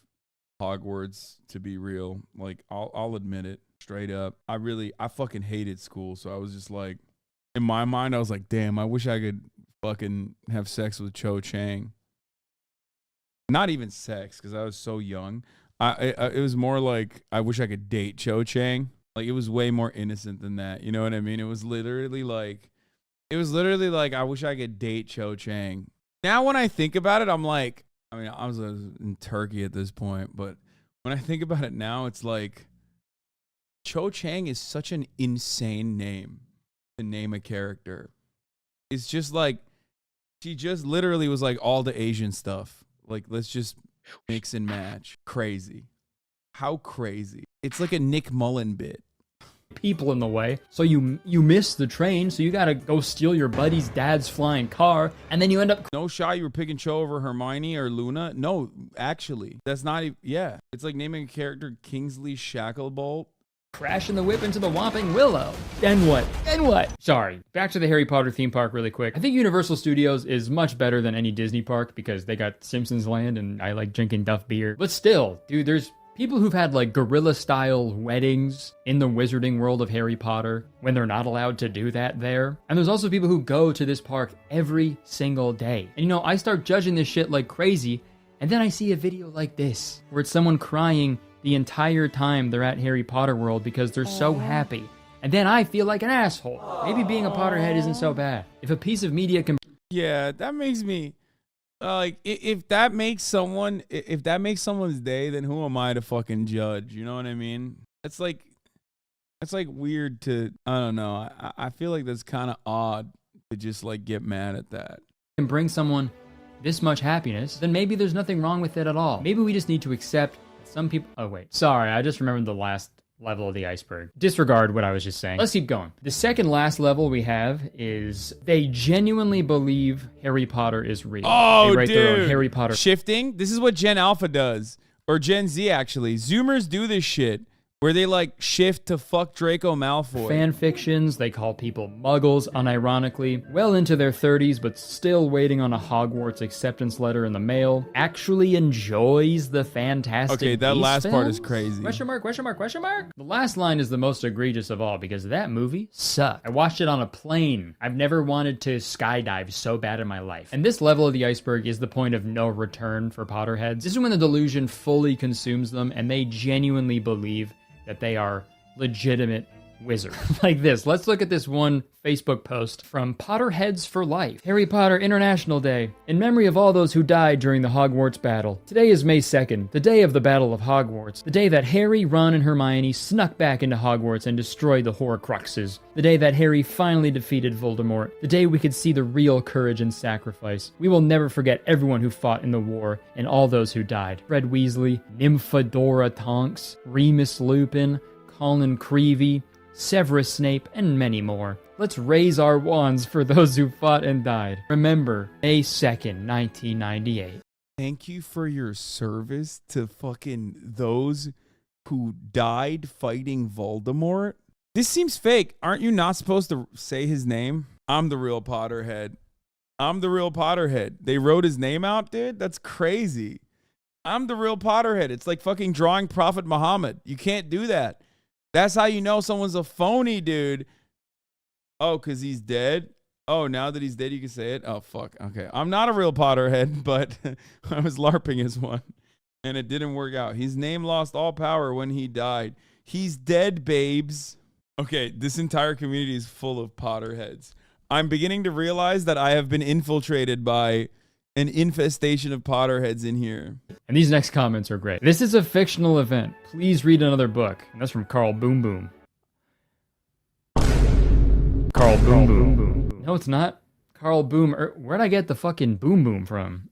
Hogwarts to be real. Like, I'll admit it straight up. I fucking hated school. So I was just like, in my mind, I was like, damn, I wish I could fucking have sex with Cho Chang. Not even sex, because I was so young. It was more like I wish I could date Cho Chang. Like, it was way more innocent than that. You know what I mean? It was literally like I wish I could date Cho Chang. Now when I think about it, I'm like, I mean, I was in Turkey at this point, but when I think about it now, it's like Cho Chang is such an insane name to name a character. It's just like she just literally was like all the Asian stuff. Like, let's just mix and match. Crazy. How crazy. It's like a Nick Mullen bit. People in the way, so you miss the train, so you gotta go steal your buddy's dad's flying car, and then you end up... No shot you were picking Cho over Hermione or Luna? No, actually. That's not even... Yeah. It's like naming a character Kingsley Shacklebolt. Crashing the whip into the Whomping Willow. Then what? Then what? Sorry. Back to the Harry Potter theme park really quick. I think Universal Studios is much better than any Disney park because they got Simpsons Land and I like drinking Duff beer. But still, dude, there's people who've had like guerrilla-style weddings in the wizarding world of Harry Potter when they're not allowed to do that there. And there's also people who go to this park every single day. And you know, I start judging this shit like crazy, and then I see a video like this where it's someone crying the entire time they're at Harry Potter World because they're so happy. And then I feel like an asshole. Maybe being a Potterhead isn't so bad. If a piece of media can... Yeah, that makes me... Like if that makes someone's day, then who am I to fucking judge? You know what I mean? It's like weird to, I don't know. I feel like that's kind of odd to just like get mad at that. And bring someone this much happiness, then maybe there's nothing wrong with it at all. Maybe we just need to accept that some people. Oh wait, sorry, I just remembered the last level of the iceberg. Disregard what I was just saying. Let's keep going. The second last level we have is they genuinely believe Harry Potter is real. Oh, they write dude. their own Harry Potter Shifting. This is what Gen Alpha does, or Gen Z actually. Zoomers do this shit where they like shift to fuck Draco Malfoy. fan fictions. They call people muggles, unironically, well into their 30s, but still waiting on a Hogwarts acceptance letter in the mail. Actually enjoys the Fantastic Okay, that Beasts last part is films? crazy. Question mark, question mark, question mark? The last line is the most egregious of all because that movie sucked. I watched it on a plane. I've never wanted to skydive so bad in my life. And this level of the iceberg is the point of no return for Potterheads. This is when the delusion fully consumes them and they genuinely believe that they are legitimate wizards. Like this. Let's look at this one Facebook post from Potterheads for Life. Harry Potter International Day. In memory of all those who died during the Hogwarts battle. Today is May 2nd, the day of the Battle of Hogwarts. The day that Harry, Ron, and Hermione snuck back into Hogwarts and destroyed the Horcruxes. The day that Harry finally defeated Voldemort. The day we could see the real courage and sacrifice. We will never forget everyone who fought in the war and all those who died. Fred Weasley, Nymphadora Tonks, Remus Lupin, Colin Creevey, Severus Snape, and many more. Let's raise our wands for those who fought and died. Remember, May 2nd, 1998. Thank you for your service to fucking those who died fighting Voldemort. This seems fake. Aren't you not supposed to say his name? I'm the real Potterhead. I'm the real Potterhead. They wrote his name out, dude? That's crazy. I'm the real Potterhead. It's like fucking drawing Prophet Muhammad. You can't do that. That's how you know someone's a phony, dude. Oh, because he's dead? Oh, now that he's dead, you can say it? Oh, fuck. Okay. I'm not a real Potterhead, but I was LARPing as one, and it didn't work out. His name lost all power when he died. He's dead, babes. Okay, this entire community is full of Potterheads. I'm beginning to realize that I have been infiltrated by an infestation of Potterheads in here. And these next comments are great. This is a fictional event. Please read another book. And that's from Carl Boom Boom. Carl Boom Boom. No, it's not. Carl Boom. Where'd I get the fucking Boom Boom from?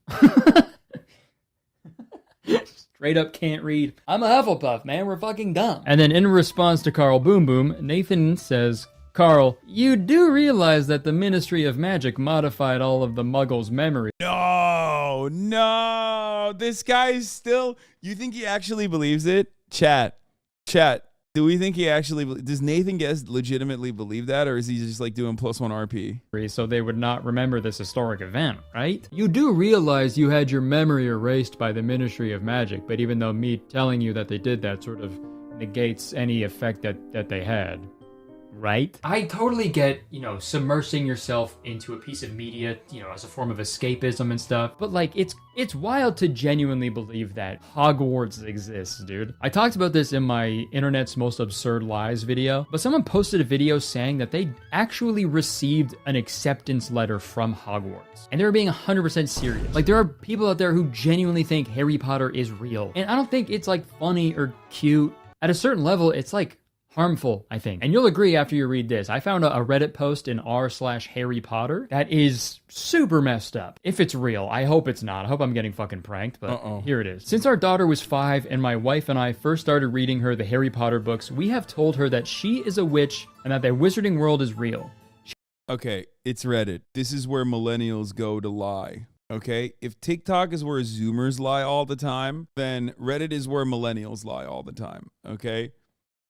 Straight up can't read. I'm a Hufflepuff, man. We're fucking dumb. And then in response to Carl Boom Boom, Nathan says, Carl, you do realize that the Ministry of Magic modified all of the Muggles' memory. No. This guy is still... You think he actually believes it? Chat. Do we think he actually... Does Nathan Guest legitimately believe that? Or is he just like doing +1 RP? So they would not remember this historic event, right? You do realize you had your memory erased by the Ministry of Magic, but even though me telling you that they did that sort of negates any effect that they had. Right? I totally get, submersing yourself into a piece of media, as a form of escapism and stuff. But like, it's wild to genuinely believe that Hogwarts exists, dude. I talked about this in my Internet's Most Absurd Lies video, but someone posted a video saying that they actually received an acceptance letter from Hogwarts. And they were being 100% serious. Like, there are people out there who genuinely think Harry Potter is real. And I don't think it's like funny or cute. At a certain level, it's like harmful, I think. And you'll agree after you read this. I found a Reddit post in r/Harry Potter that is super messed up. If it's real, I hope it's not. I hope I'm getting fucking pranked, but here it is. Since our daughter was 5 and my wife and I first started reading her the Harry Potter books, we have told her that she is a witch and that the wizarding world is real. Okay, it's Reddit. This is where millennials go to lie. Okay? If TikTok is where Zoomers lie all the time, then Reddit is where millennials lie all the time. Okay?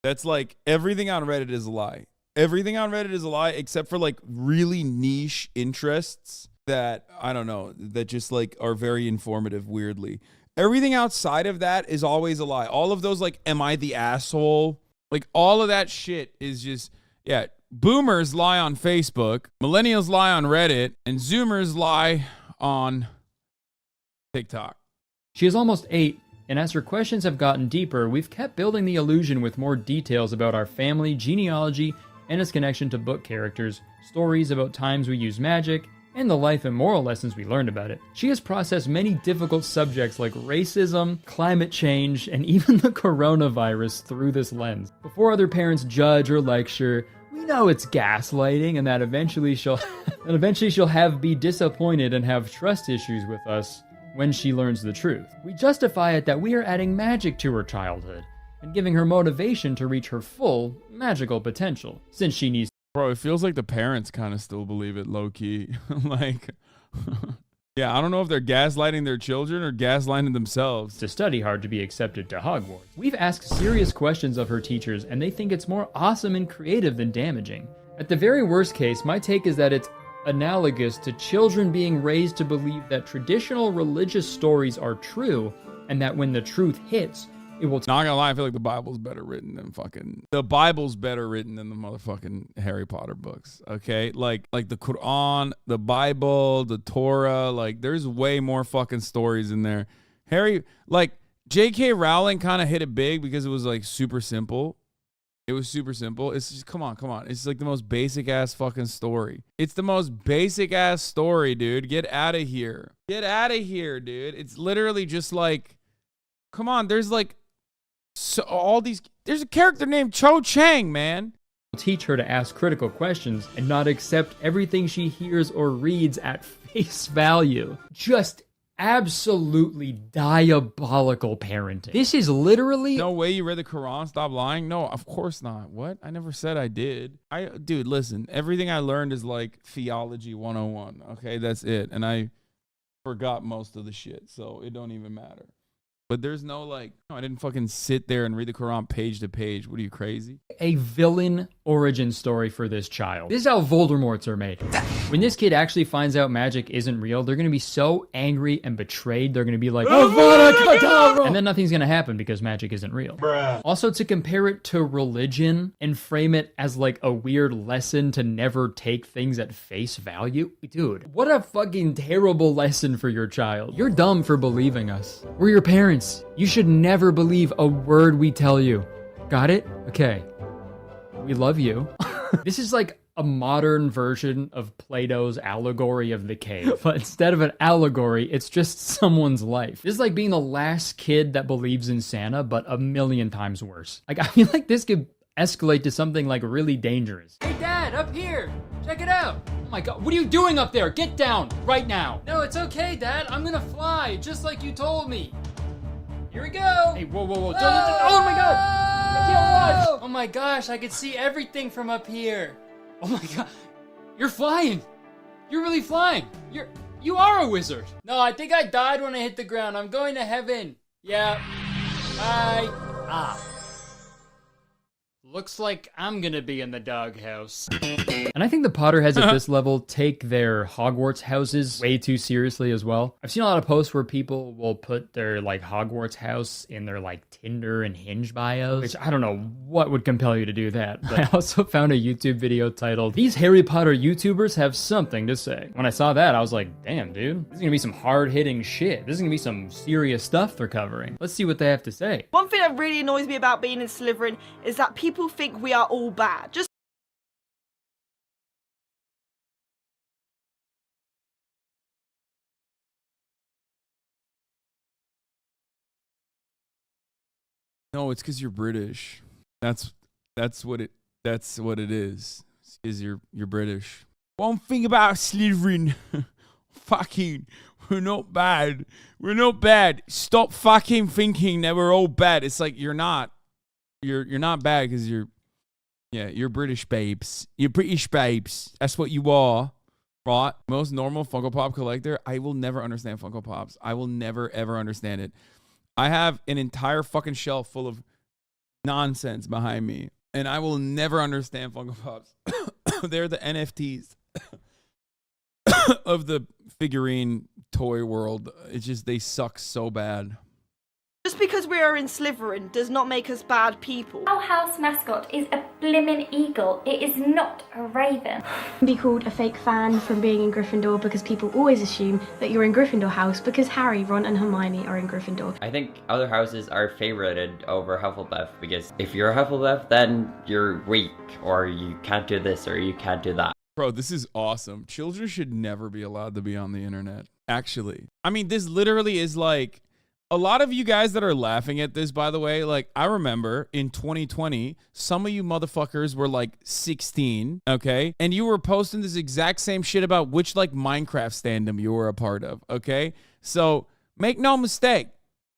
That's like everything on Reddit is a lie. Everything on Reddit is a lie except for like really niche interests that, I don't know, that just like are very informative weirdly. Everything outside of that is always a lie. All of those like, am I the asshole? Like all of that shit is just, yeah. Boomers lie on Facebook, millennials lie on Reddit, and Zoomers lie on TikTok. She is almost 8. And as her questions have gotten deeper, we've kept building the illusion with more details about our family, genealogy, and its connection to book characters, stories about times we use magic, and the life and moral lessons we learned about it. She has processed many difficult subjects like racism, climate change, and even the coronavirus through this lens. Before other parents judge or lecture, we know it's gaslighting and that eventually she'll be disappointed and have trust issues with us when she learns the truth. We justify it that we are adding magic to her childhood and giving her motivation to reach her full magical potential, since she needs. Bro, it feels like the parents kind of still believe it low-key. Like, yeah, I don't know if they're gaslighting their children or gaslighting themselves. To study hard to be accepted to Hogwarts. We've asked serious questions of her teachers, and they think it's more awesome and creative than damaging. At the very worst case, my take is that it's analogous to children being raised to believe that traditional religious stories are true, and that when the truth hits, it will. Not gonna lie, I feel like the Bible's better written than the motherfucking Harry Potter books. Okay, like the Quran, the Bible, the Torah. Like, there's way more fucking stories in there. J.K. Rowling kind of hit it big because it was like super simple. It was super simple. It's just come on. It's like the most basic ass fucking story. It's the most basic ass story, dude. Get out of here. Get out of here, dude. It's literally just like, come on. There's like. So there's a character named Cho Chang, man. Teach her to ask critical questions and not accept everything she hears or reads at face value. Just absolutely diabolical parenting. This is literally... No way you read the Quran, stop lying. No, of course not. What? I never said I did. Dude, listen, everything I learned is like theology 101. Okay, that's it. And I forgot most of the shit, so it don't even matter. But there's no I didn't fucking sit there and read the Quran page to page. What are you, crazy? A villain origin story for this child. This is how Voldemorts are made. When this kid actually finds out magic isn't real, they're going to be so angry and betrayed. They're going to be like, and then nothing's going to happen because magic isn't real. Bruh. Also, to compare it to religion and frame it as like a weird lesson to never take things at face value. Dude, what a fucking terrible lesson for your child. You're dumb for believing us. We're your parents. You should never believe a word we tell you. Got it? Okay. We love you. This is like a modern version of Plato's allegory of the cave. But instead of an allegory, it's just someone's life. This is like being the last kid that believes in Santa, but a million times worse. Like, I feel like this could escalate to something like really dangerous. Hey, Dad, up here. Check it out. Oh my God, what are you doing up there? Get down right now. No, it's okay, Dad. I'm gonna fly, just like you told me. Here we go. Hey, whoa. Oh my God. I can't watch. Oh my gosh, I can see everything from up here. Oh my God. You're flying. You're really flying. You are a wizard. No, I think I died when I hit the ground. I'm going to heaven. Yeah. Bye. Looks like I'm gonna be in the doghouse. And I think the Potterheads at this level take their Hogwarts houses way too seriously as well. I've seen a lot of posts where people will put their like Hogwarts house in their like Tinder and Hinge bios, which I don't know what would compel you to do that. But I also found a YouTube video titled, "These Harry Potter YouTubers have something to say." When I saw that, I was like, damn, dude, this is gonna be some hard-hitting shit. This is gonna be some serious stuff they're covering. Let's see what they have to say. One thing that really annoys me about being in Slytherin is that people think we are all bad. Just No, it's because you're British. That's what it is. Is you're British. One thing about Slytherin, fucking, we're not bad. We're not bad. Stop fucking thinking that we're all bad. It's like you're not. You're not bad because you're British babes. You're British babes. That's what you are, right? Most normal Funko Pop collector. I will never understand Funko Pops. I will never ever understand it. I have an entire fucking shelf full of nonsense behind me, and I will never understand Funko Pops. They're the NFTs of the figurine toy world. It's just, they suck so bad. Just because we are in Slytherin does not make us bad people. Our house mascot is a blimmin' eagle. It is not a raven. Be called a fake fan from being in Gryffindor because people always assume that you're in Gryffindor house because Harry, Ron and Hermione are in Gryffindor. I think other houses are favorited over Hufflepuff because if you're a Hufflepuff, then you're weak, or you can't do this or you can't do that. Bro, this is awesome. Children should never be allowed to be on the internet. Actually, I mean, this literally is like, a lot of you guys that are laughing at this, by the way, like, I remember in 2020, some of you motherfuckers were like 16, okay? And you were posting this exact same shit about which like Minecraft stand-up you were a part of, okay? So make no mistake,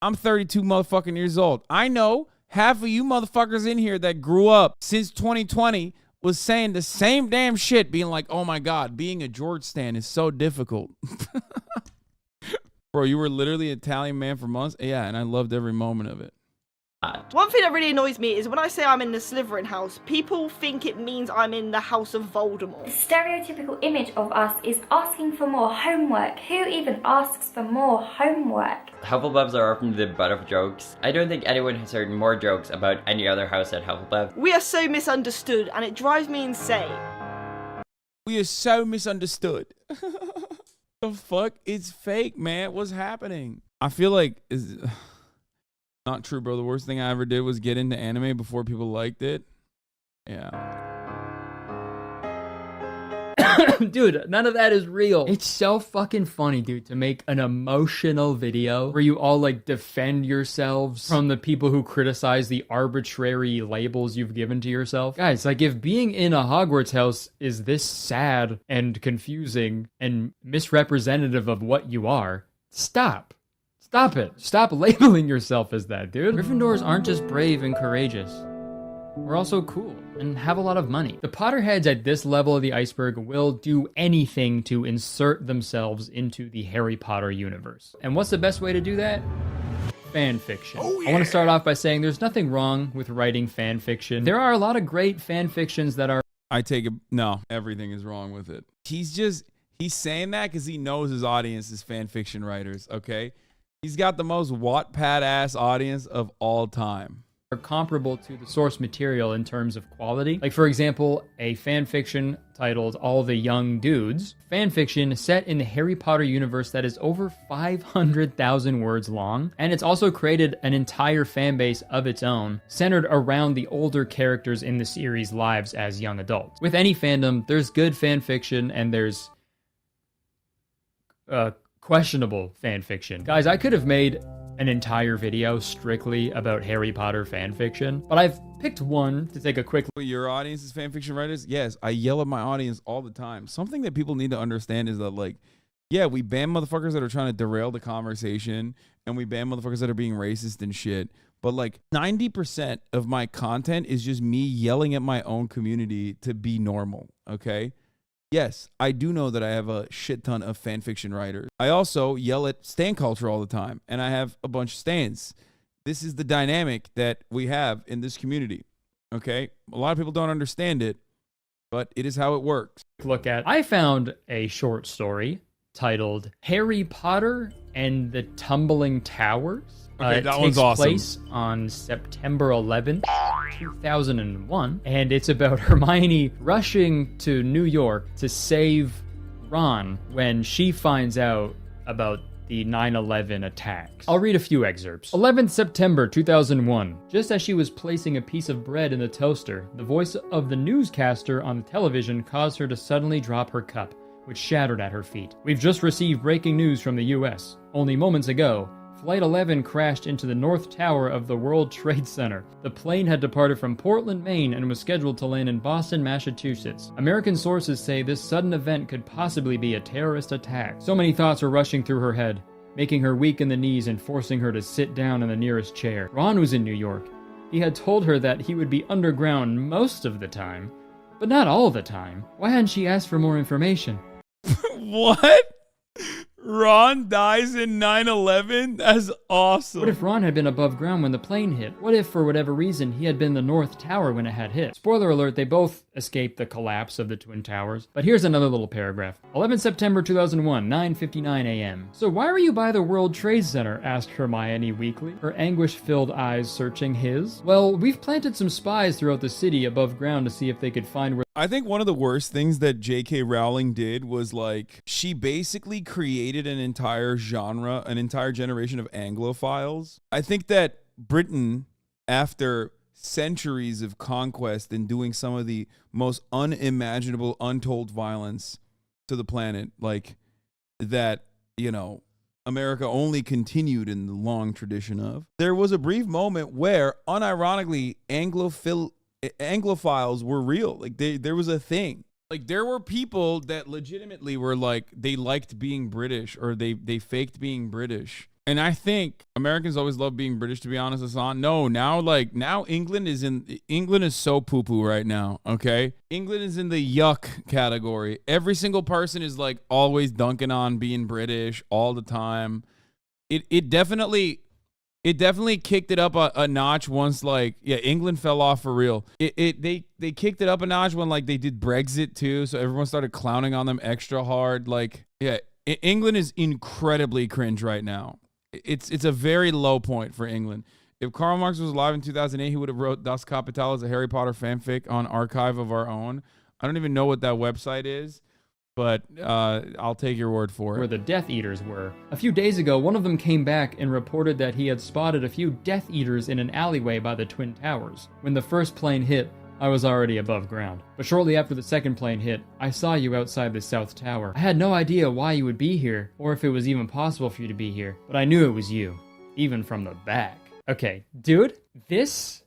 I'm 32 motherfucking years old. I know half of you motherfuckers in here that grew up since 2020 was saying the same damn shit, being like, oh my God, being a George stan is so difficult. Bro, you were literally an Italian man for months? Yeah, and I loved every moment of it. One thing that really annoys me is when I say I'm in the Slytherin house, people think it means I'm in the house of Voldemort. The stereotypical image of us is asking for more homework. Who even asks for more homework? Hufflepuffs are often the butt of jokes. I don't think anyone has heard more jokes about any other house at Hufflepuff. We are so misunderstood, and it drives me insane. We are so misunderstood. The fuck? It's fake, man. What's happening? I feel like is not true, bro. The worst thing I ever did was get into anime before people liked it. Yeah. Dude, none of that is real. It's so fucking funny, dude, to make an emotional video where you all like defend yourselves from the people who criticize the arbitrary labels you've given to yourself. Guys, like, if being in a Hogwarts house is this sad and confusing and misrepresentative of what you are, stop. Stop it. Stop labeling yourself as that, dude. Gryffindors aren't just brave and courageous. We're also cool and have a lot of money. The Potterheads at this level of the iceberg will do anything to insert themselves into the Harry Potter universe. And what's the best way to do that? Fan fiction. Oh, yeah. I want to start off by saying there's nothing wrong with writing fan fiction. There are a lot of great fan fictions that are... No, everything is wrong with it. He's saying that because he knows his audience is fan fiction writers, okay? He's got the most Wattpad-ass audience of all time. Are comparable to the source material in terms of quality. Like, for example, a fan fiction titled All the Young Dudes, fan fiction set in the Harry Potter universe that is over 500,000 words long, and it's also created an entire fan base of its own, centered around the older characters in the series' lives as young adults. With any fandom, there's good fan fiction and there's questionable fan fiction. Guys, I could have made an entire video strictly about Harry Potter fanfiction, but I've picked one to take a quick look. Your audience is fanfiction writers? Yes, I yell at my audience all the time. Something that people need to understand is that, like, yeah, we ban motherfuckers that are trying to derail the conversation, and we ban motherfuckers that are being racist and shit, but like 90% of my content is just me yelling at my own community to be normal, okay? Yes, I do know that I have a shit ton of fan fiction writers. I also yell at stan culture all the time, and I have a bunch of stans. This is the dynamic that we have in this community, okay? A lot of people don't understand it, but it is how it works. Look at, I found a short story titled Harry Potter and the Tumbling Towers. Okay, that it one's takes awesome. place on September 11th, 2001, and it's about Hermione rushing to New York to save Ron when she finds out about the 9/11 attacks. I'll read a few excerpts. 11th September 2001. Just as she was placing a piece of bread in the toaster, the voice of the newscaster on the television caused her to suddenly drop her cup, which shattered at her feet. We've just received breaking news from the US. Only moments ago, Flight 11 crashed into the North Tower of the World Trade Center. The plane had departed from Portland, Maine, and was scheduled to land in Boston, Massachusetts. American sources say this sudden event could possibly be a terrorist attack. So many thoughts were rushing through her head, making her weak in the knees and forcing her to sit down in the nearest chair. Ron was in New York. He had told her that he would be underground most of the time, but not all the time. Why hadn't she asked for more information? What? Ron dies in 9/11? That's awesome. What if Ron had been above ground when the plane hit? What if, for whatever reason, he had been the North Tower when it had hit? Spoiler alert, they both escaped the collapse of the Twin Towers. But here's another little paragraph. 11 September 2001, 9:59 a.m. So why were you by the World Trade Center? Asked Hermione weakly, her anguish-filled eyes searching his. Well, we've planted some spies throughout the city above ground to see if they could find where... I think one of the worst things that J.K. Rowling did was, like, she basically created an entire genre, an entire generation of Anglophiles. I think that Britain, after centuries of conquest and doing some of the most unimaginable, untold violence to the planet, like that, you know, America only continued in the long tradition of. There was a brief moment where, unironically, Anglophiles were real. Like, there was a thing. Like, there were people that legitimately were like, they liked being British, or they faked being British. And I think Americans always love being British, to be honest, Hasan. No, now England is so poo-poo right now, okay? England is in the yuck category. Every single person is like always dunking on being British all the time. It definitely kicked it up a notch once, like, yeah, England fell off for real. They kicked it up a notch when, like, they did Brexit too, so everyone started clowning on them extra hard. Like, yeah, England is incredibly cringe right now. It's a very low point for England. If Karl Marx was alive in 2008, he would have wrote Das Kapital as a Harry Potter fanfic on Archive of Our Own. I don't even know what that website is, but I'll take your word for it. Where the Death Eaters were. A few days ago, one of them came back and reported that he had spotted a few Death Eaters in an alleyway by the Twin Towers. When the first plane hit, I was already above ground. But shortly after the second plane hit, I saw you outside the South Tower. I had no idea why you would be here, or if it was even possible for you to be here, but I knew it was you, even from the back. Okay, dude, this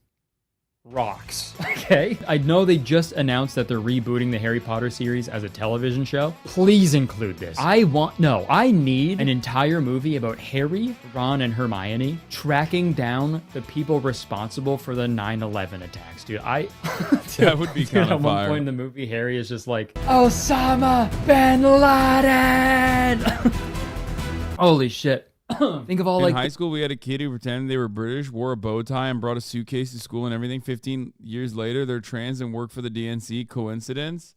rocks. Okay? I know they just announced that they're rebooting the Harry Potter series as a television show. Please include this. I need an entire movie about Harry, Ron, and Hermione tracking down the people responsible for the 9/11 attacks, dude. That would be kind of fire. At one point in the movie, Harry is just like, Osama bin Laden! Holy shit. Think of all, in high school, we had a kid who pretended they were British, wore a bow tie, and brought a suitcase to school and everything. 15 years later, they're trans and work for the DNC. Coincidence?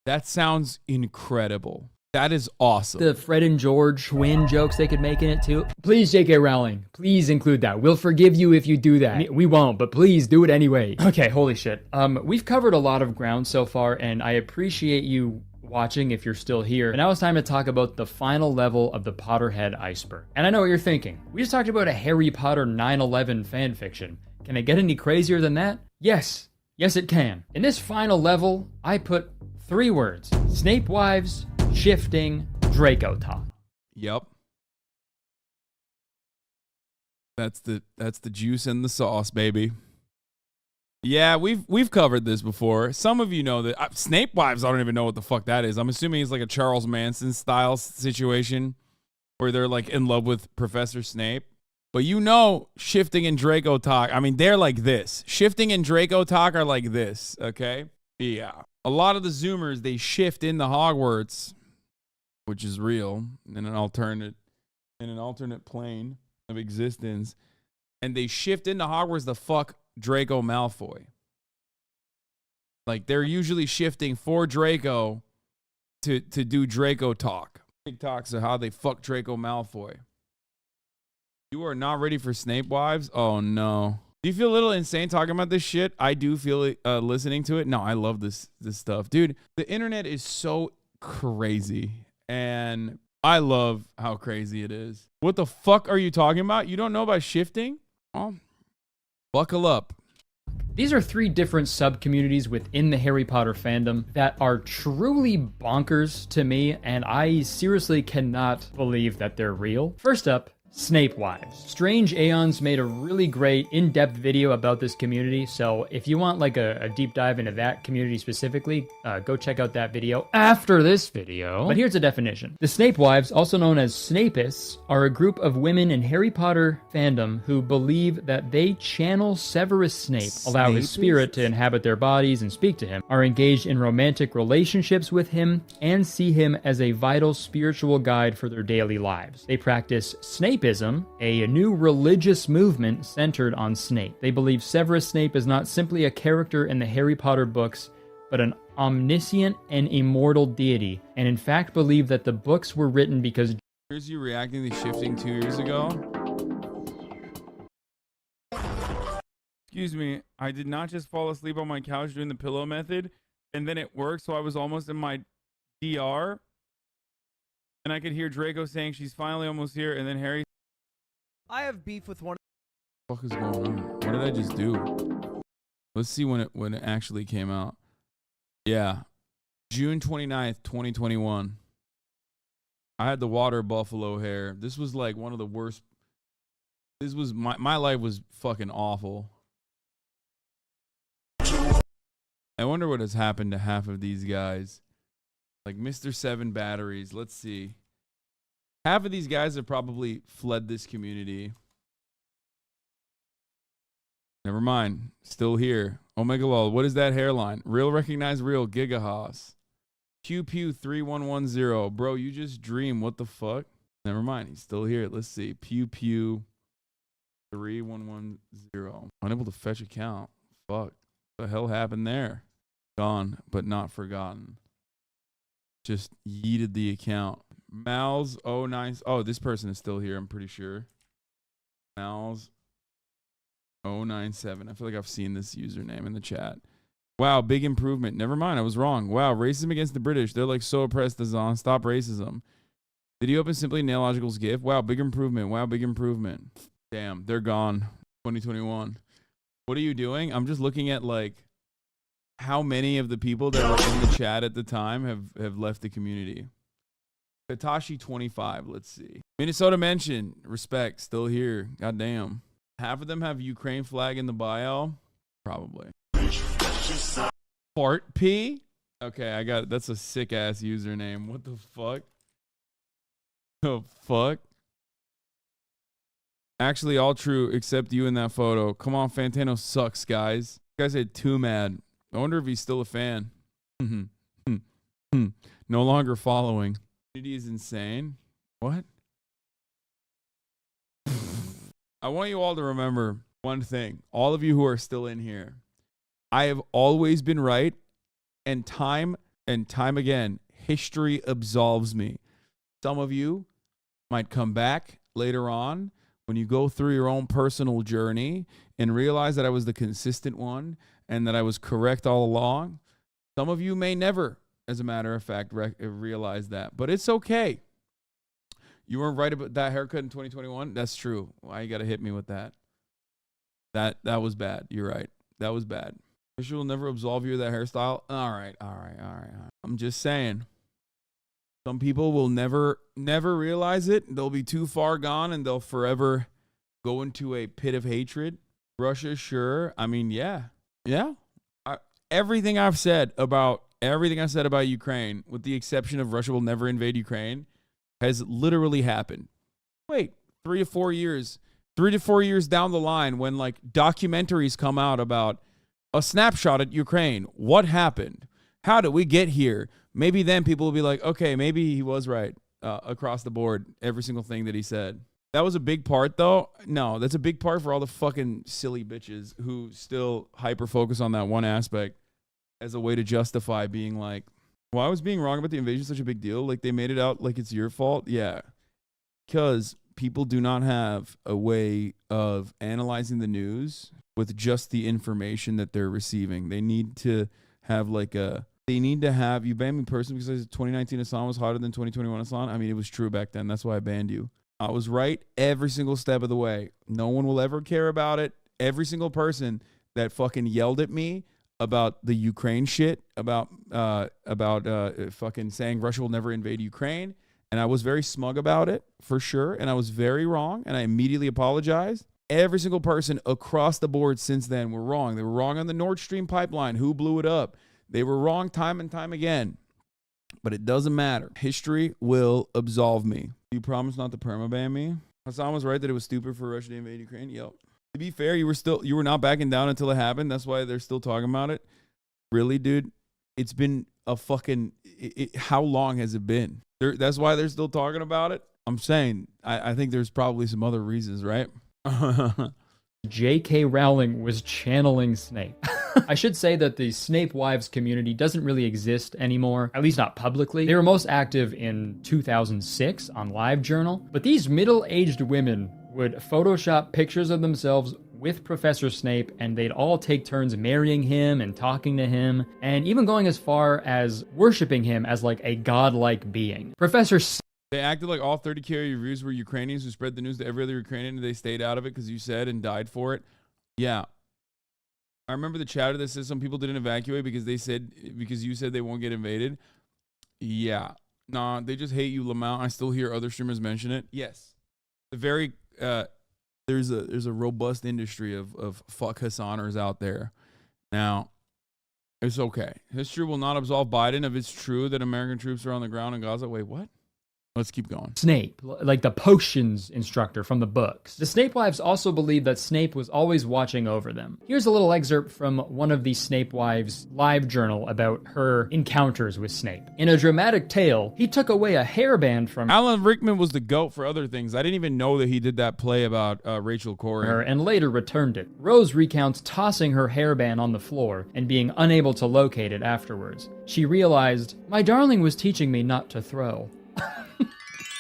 That sounds incredible. That is awesome. The Fred and George twin jokes they could make in it too. Please, J.K. Rowling, please include that. We'll forgive you if you do that. We won't, but please do it anyway. Okay, holy shit. We've covered a lot of ground so far, and I appreciate you watching if you're still here. But now it's time to talk about the final level of the Potterhead iceberg. And I know what you're thinking. We just talked about a Harry Potter 9/11 fanfiction. Can it get any crazier than that? Yes. Yes, it can. In this final level, I put 3 words. Snape wives, shifting, Draco talk. Yep. That's the juice and the sauce, baby. Yeah, we've covered this before. Some of you know that Snape wives. I don't even know what the fuck that is. I'm assuming it's like a Charles Manson style situation where they're like in love with Professor Snape. But you know, shifting and Draco talk. I mean, they're like this. Shifting and Draco talk are like this. Okay. Yeah. A lot of the Zoomers, they shift into Hogwarts, which is real, in an alternate plane of existence, and they shift into Hogwarts to fuck Draco Malfoy. Like, they're usually shifting for Draco to do Draco talk. TikToks of how they fuck Draco Malfoy. You are not ready for Snape wives? Oh no. Do you feel a little insane talking about this shit? I do feel it listening to it. No, I love this stuff. Dude, the internet is so crazy. And I love how crazy it is. What the fuck are you talking about? You don't know about shifting? Oh, buckle up. These are 3 different sub-communities within the Harry Potter fandom that are truly bonkers to me, and I seriously cannot believe that they're real. First up, Snape wives. Strange Aeons made a really great in-depth video about this community, so if you want like a deep dive into that community specifically, go check out that video after this video. But here's a definition. The Snape wives, also known as Snapists, are a group of women in Harry Potter fandom who believe that they channel Severus Snape, allow his spirit to inhabit their bodies and speak to him, are engaged in romantic relationships with him, and see him as a vital spiritual guide for their daily lives. They practice Snapeism, a new religious movement centered on Snape. They believe Severus Snape is not simply a character in the Harry Potter books, but an omniscient and immortal deity, and in fact believe that the books were written because... Here's you reacting to shifting 2 years ago. Excuse me, I did not just fall asleep on my couch doing the pillow method, and then it worked, so I was almost in my DR, and I could hear Draco saying she's finally almost here, and then Harry... I have beef with one What is going on? What did I just do? Let's see when it actually came out. Yeah. June 29th, 2021. I had the water buffalo hair. This was like one of the worst. This was my life was fucking awful. I wonder what has happened to half of these guys. Like Mr. 7 batteries. Let's see. Half of these guys have probably fled this community. Never mind. Still here. Omega Lol. What is that hairline? Real recognize real. Gigahas. Pew Pew 3110. Bro, you just dream. What the fuck? Never mind. He's still here. Let's see. Pew Pew 3110. Unable to fetch account. Fuck. What the hell happened there? Gone, but not forgotten. Just yeeted the account. Mal's 09. Oh, this person is still here, I'm pretty sure. Mal's 097. I feel like I've seen this username in the chat. Wow, big improvement. Never mind, I was wrong. Wow, racism against the British. They're like so oppressed, Hassan. Stop racism. Did you open Simply Nailogical's gift? Wow, big improvement. Wow, big improvement. Damn, they're gone. 2021. What are you doing? I'm just looking at like how many of the people that were in the chat at the time have left the community. Katashi 25, let's see. Minnesota mention, respect, still here. Goddamn. Half of them have Ukraine flag in the bio. Probably. Fart P? Okay, I got it. That's a sick ass username. What the fuck? The fuck? Actually, all true except you in that photo. Come on, Fantano sucks, guys. You guys said too mad. I wonder if he's still a fan. No longer following. Community is insane. What? I want you all to remember one thing. All of you who are still in here. I have always been right, and time again, history absolves me. Some of you might come back later on when you go through your own personal journey and realize that I was the consistent one and that I was correct all along. Some of you may never, as a matter of fact, realize that. But it's okay. You weren't right about that haircut in 2021. That's true. Why you got to hit me with that? That was bad. You're right. That was bad. History will never absolve you of that hairstyle. All right. I'm just saying. Some people will never realize it. They'll be too far gone and they'll forever go into a pit of hatred. Russia, sure. I mean, yeah. Everything I've said about Ukraine, with the exception of Russia will never invade Ukraine, has literally happened. Wait, 3 to 4 years down the line, when like documentaries come out about a snapshot at Ukraine, what happened? How did we get here? Maybe then people will be like, okay, maybe he was right across the board, every single thing that he said. That was a big part, though. No, that's a big part for all the fucking silly bitches who still hyper-focus on that one aspect as a way to justify being like, why was being wrong about the invasion such a big deal? Like, they made it out like it's your fault? Yeah. Because people do not have a way of analyzing the news with just the information that they're receiving. They need to have like a... you banned me personally because 2019 Hassan was hotter than 2021 Hassan. I mean, it was true back then. That's why I banned you. I was right every single step of the way. No one will ever care about it. Every single person that fucking yelled at me about the Ukraine shit, about fucking saying Russia will never invade Ukraine, and I was very smug about it, for sure, and I was very wrong, and I immediately apologized. Every single person across the board since then were wrong. They were wrong on the Nord Stream pipeline. Who blew it up? They were wrong time and time again. But it doesn't matter. History will absolve me. You promise not to permaban me? Hassan was right that it was stupid for Russia to invade Ukraine. Yep. To be fair, you were not backing down until it happened. That's why they're still talking about it. Really, dude? It's been a fucking... how long has it been? That's why they're still talking about it? I'm saying, I think there's probably some other reasons, right? J.K. Rowling was channeling Snape. I should say that the Snape Wives community doesn't really exist anymore, at least not publicly. They were most active in 2006 on LiveJournal, but these middle-aged women would Photoshop pictures of themselves with Professor Snape, and they'd all take turns marrying him and talking to him, and even going as far as worshiping him as like a godlike being. Professor They acted like all 30K reviews were Ukrainians who spread the news to every other Ukrainian and they stayed out of it because you said and died for it. Yeah. I remember the chatter that says some people didn't evacuate because you said they won't get invaded. Yeah. Nah, they just hate you, Lamont. I still hear other streamers mention it. Yes. There's a robust industry of fuck Hasaners out there. Now, it's okay. History will not absolve Biden if it's true that American troops are on the ground in Gaza. Wait, what? Let's keep going. Snape, like the potions instructor from the books. The Snape wives also believed that Snape was always watching over them. Here's a little excerpt from one of the Snape wives' live journal about her encounters with Snape. In a dramatic tale, he took away a hairband from Alan Rickman was the GOAT for other things. I didn't even know that he did that play about Rachel Corrie. her and later returned it. Rose recounts tossing her hairband on the floor and being unable to locate it afterwards. She realized, "My darling was teaching me not to throw."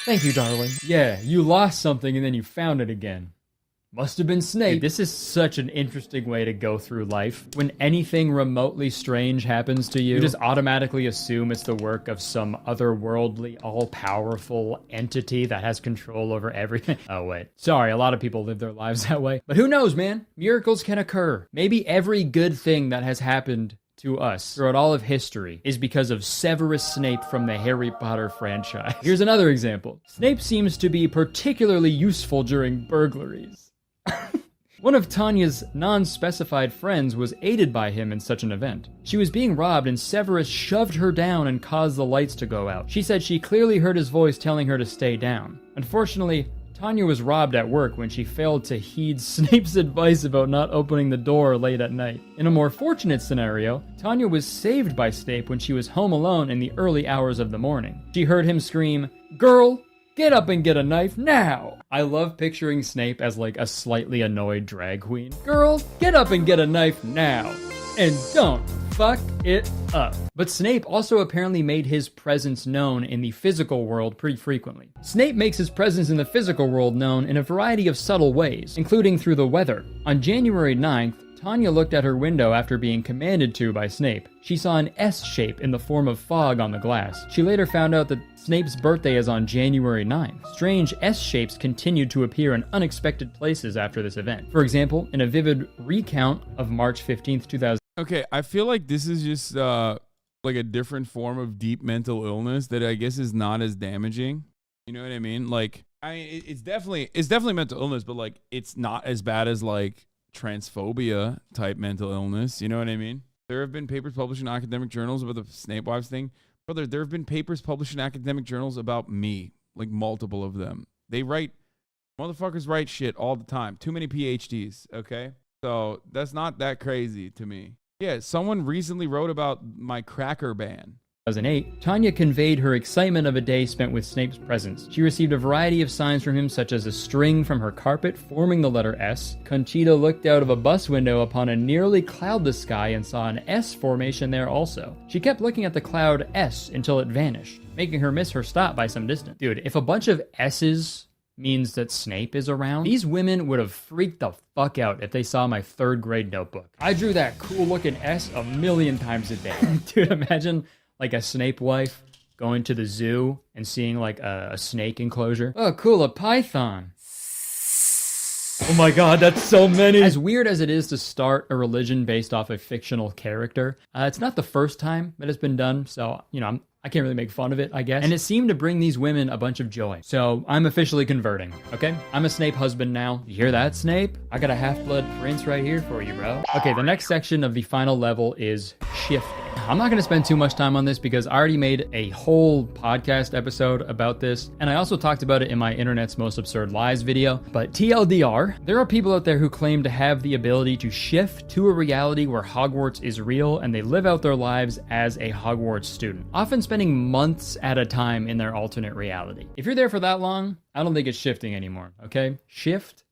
Thank you, darling. Yeah, you lost something and then you found it again. Must have been Snape. Dude, this is such an interesting way to go through life. When anything remotely strange happens to you, you just automatically assume it's the work of some otherworldly, all-powerful entity that has control over everything. Oh, wait. Sorry, a lot of people live their lives that way. But who knows, man? Miracles can occur. Maybe every good thing that has happened to us throughout all of history is because of Severus Snape from the Harry Potter franchise. Here's another example. Snape seems to be particularly useful during burglaries. One of Tanya's non-specified friends was aided by him in such an event. She was being robbed and Severus shoved her down and caused the lights to go out. She said she clearly heard his voice telling her to stay down. Unfortunately, Tanya was robbed at work when she failed to heed Snape's advice about not opening the door late at night. In a more fortunate scenario, Tanya was saved by Snape when she was home alone in the early hours of the morning. She heard him scream, "Girl, get up and get a knife now!" I love picturing Snape as like a slightly annoyed drag queen. "Girl, get up and get a knife now! And don't fuck it up." But Snape also apparently made his presence known in the physical world pretty frequently. Snape makes his presence in the physical world known in a variety of subtle ways, including through the weather. On January 9th, Tanya looked at her window after being commanded to by Snape. She saw an S shape in the form of fog on the glass. She later found out that Snape's birthday is on January 9th. Strange S shapes continued to appear in unexpected places after this event. For example, in a vivid recount of March 15th, 2000. Okay, I feel like this is just like a different form of deep mental illness that I guess is not as damaging. You know what I mean? Like, it's definitely mental illness, but like it's not as bad as like transphobia type mental illness. You know what I mean? There have been papers published in academic journals about the Snape wives thing. Brother, there have been papers published in academic journals about me, like multiple of them. Motherfuckers write shit all the time. Too many PhDs, okay? So that's not that crazy to me. Yeah, someone recently wrote about my cracker ban. 2008, Tanya conveyed her excitement of a day spent with Snape's presence. She received a variety of signs from him, such as a string from her carpet forming the letter S. Conchita looked out of a bus window upon a nearly cloudless sky and saw an S formation there also. She kept looking at the cloud S until it vanished, making her miss her stop by some distance. Dude, if a bunch of S's means that Snape is around, these women would have freaked the fuck out if they saw my 3rd grade notebook. I drew that cool looking S a million times a day. Dude, imagine like a Snape wife going to the zoo and seeing like a snake enclosure. Oh, cool, a python. Oh my god, that's so many! As weird as it is to start a religion based off a fictional character, it's not the first time that it's been done, so, you know, I can't really make fun of it, I guess. And it seemed to bring these women a bunch of joy. So I'm officially converting, okay? I'm a Snape husband now. You hear that, Snape? I got a half-blood prince right here for you, bro. Okay, the next section of the final level is shifting. I'm not going to spend too much time on this because I already made a whole podcast episode about this, and I also talked about it in my Internet's Most Absurd Lies video. But TLDR, there are people out there who claim to have the ability to shift to a reality where Hogwarts is real, and they live out their lives as a Hogwarts student, often spending months at a time in their alternate reality. If you're there for that long, I don't think it's shifting anymore, okay? Shift?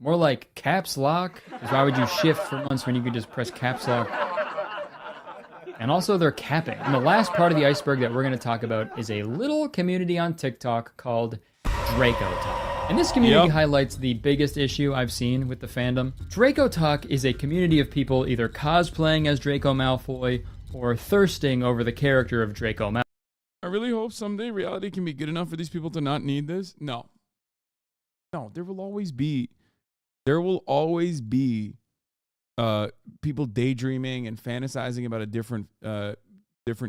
More like caps lock? Because why would you shift for months when you could just press caps lock? And also they're capping. And the last part of the iceberg that we're going to talk about is a little community on TikTok called Draco Talk. And this community highlights the biggest issue I've seen with the fandom. Draco Talk is a community of people either cosplaying as Draco Malfoy or thirsting over the character of Draco Malfoy. I really hope hope someday reality can be good enough for these people to not need this. No, there will always be people daydreaming and fantasizing about a different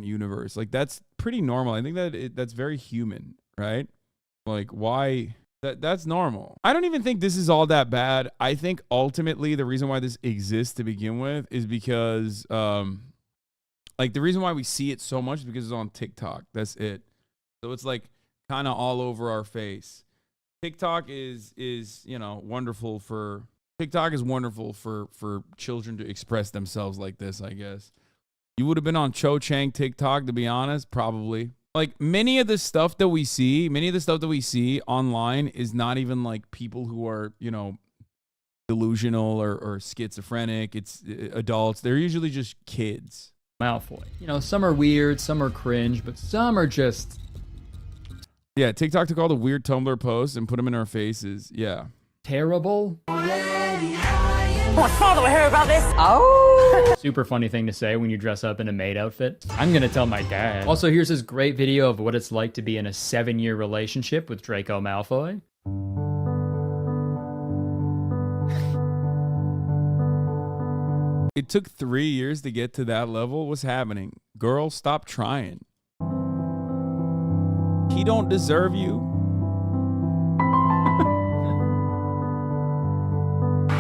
universe. Like, that's pretty normal. I think that that's very human, right? Like, why? That's normal. I don't even think this is all that bad. I think ultimately the reason why this exists to begin with is because, like, the reason why we see it so much is because it's on TikTok. That's it. So it's like kind of all over our face. TikTok is wonderful for children to express themselves like this, I guess. You would have been on Cho Chang TikTok, to be honest, probably. Like, many of the stuff that we see online is not even like people who are, delusional or schizophrenic. It's adults. They're usually just kids. Malfoy. Some are weird, some are cringe, but some are just... Yeah, TikTok took all the weird Tumblr posts and put them in our faces. Yeah. Terrible. My father will hear about this. Oh. Super funny thing to say when you dress up in a maid outfit. I'm gonna tell my dad. Also, here's this great video of what it's like to be in a 7-year relationship with Draco Malfoy. It took 3 years to get to that level. What's happening? Girl, stop trying. He don't deserve you.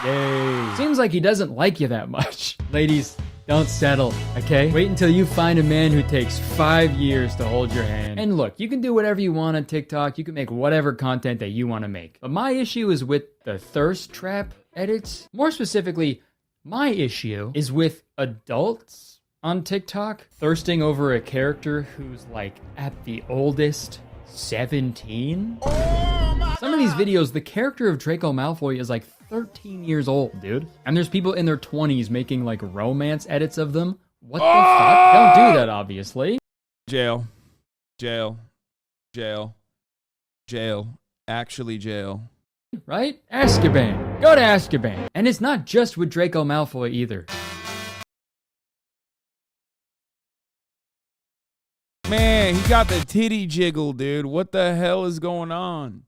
Yay. Seems like he doesn't like you that much. Ladies, don't settle, okay? Wait until you find a man who takes 5 years to hold your hand. And look, you can do whatever you want on TikTok. You can make whatever content that you want to make. But my issue is with the thirst trap edits. More specifically, my issue is with adults on TikTok thirsting over a character who's like at the oldest 17. Some of these videos, the character of Draco Malfoy is like 13 years old, dude. And there's people in their 20s making like romance edits of them. What the fuck? Don't do that, obviously. Jail. Actually jail. Right? Azkaban. Go to Azkaban. And it's not just with Draco Malfoy either. Man, he got the titty jiggle, dude. What the hell is going on?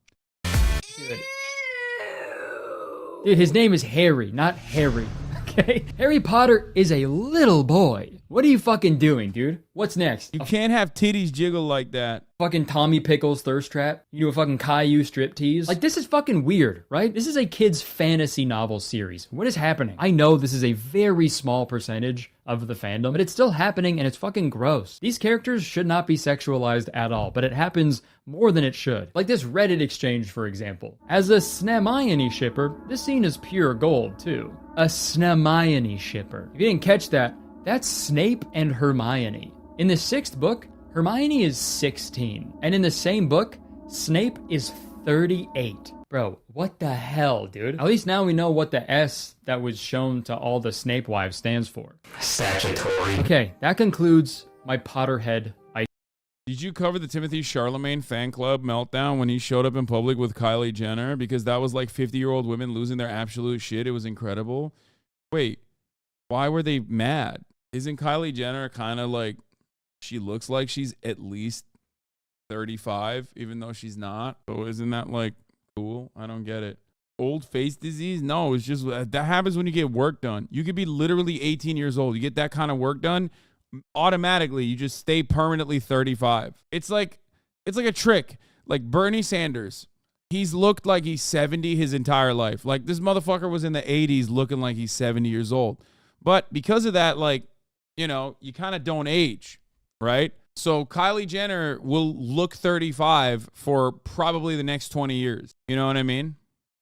Dude, his name is Harry, not Harry. Okay? Harry Potter is a little boy. What are you fucking doing, dude? What's next? You can't have titties jiggle like that. Fucking Tommy Pickles thirst trap? You do a fucking Caillou striptease? Like, this is fucking weird, right? This is a kid's fantasy novel series. What is happening? I know this is a very small percentage of the fandom, but it's still happening and it's fucking gross. These characters should not be sexualized at all, but it happens more than it should. Like this Reddit exchange, for example. As a Snamione shipper, this scene is pure gold, too. A Snamione shipper. If you didn't catch that, that's Snape and Hermione. In the 6th book, Hermione is 16. And in the same book, Snape is 38. Bro, what the hell, dude? At least now we know what the S that was shown to all the Snape wives stands for. Statutory. Okay, that concludes my Potterhead. Did you cover the Timothy Charlemagne fan club meltdown when he showed up in public with Kylie Jenner? Because that was like 50-year-old women losing their absolute shit. It was incredible. Wait, why were they mad? Isn't Kylie Jenner kind of like, she looks like she's at least 35, even though she's not? So isn't that like cool? I don't get it. Old face disease? No, it's just, that happens when you get work done. You could be literally 18 years old. You get that kind of work done, automatically you just stay permanently 35. It's like a trick. Like Bernie Sanders, he's looked like he's 70 his entire life. Like this motherfucker was in the 80s looking like he's 70 years old. But because of that, like, you know, you kind of don't age, right? So Kylie Jenner will look 35 for probably the next 20 years. You know what I mean?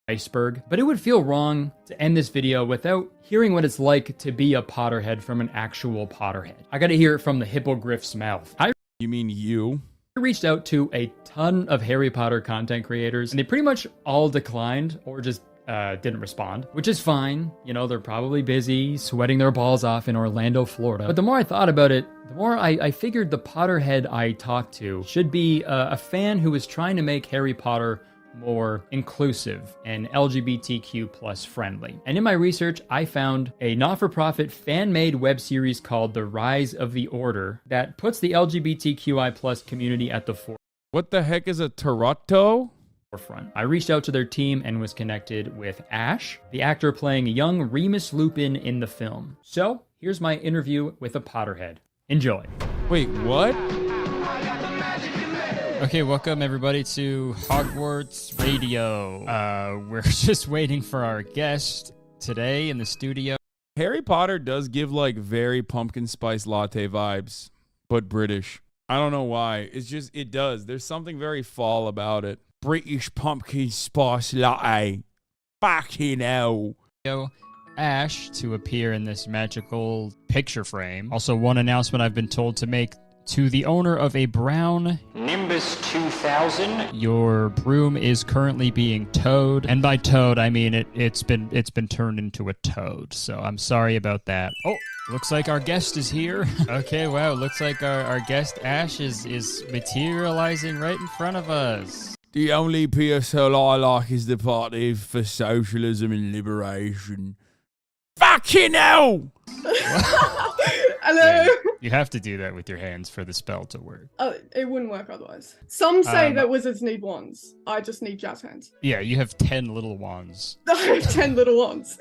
Iceberg. But it would feel wrong to end this video without hearing what it's like to be a Potterhead from an actual Potterhead. I gotta hear it from the hippogriff's mouth. You mean you? I reached out to a ton of Harry Potter content creators, and they pretty much all declined or just didn't respond, which is fine. You know, they're probably busy sweating their balls off in Orlando, Florida. But the more I thought about it, the more I figured the Potterhead I talked to should be a fan who is trying to make Harry Potter more inclusive and LGBTQ plus friendly. And in my research, I found a not-for-profit fan-made web series called The Rise of the Order that puts the LGBTQI plus community at the forefront. What the heck is a tarotto? I reached out to their team and was connected with Ash, the actor playing young Remus Lupin in the film. So here's my interview with a Potterhead. Enjoy. Wait, what? Okay, welcome everybody to Hogwarts Radio. We're just waiting for our guest today in the studio. Harry Potter does give like very pumpkin spice latte vibes, but British. I don't know why. It's just, it does. There's something very fall about it. British pumpkin spice latte. Fucking hell. Ash to appear in this magical picture frame. Also, one announcement I've been told to make to the owner of a brown Nimbus 2000. Your broom is currently being towed, and by towed I mean it's been turned into a toad. So I'm sorry about that. Oh, looks like our guest is here. Okay, wow, looks like our guest Ash is materializing right in front of us. The only PSL I like is the Party for Socialism and Liberation. Fucking hell! Hello. Yeah, you have to do that with your hands for the spell to work. It wouldn't work otherwise. Some say that wizards need wands. I just need jazz hands. Yeah, you have 10 little wands. I have 10 little wands.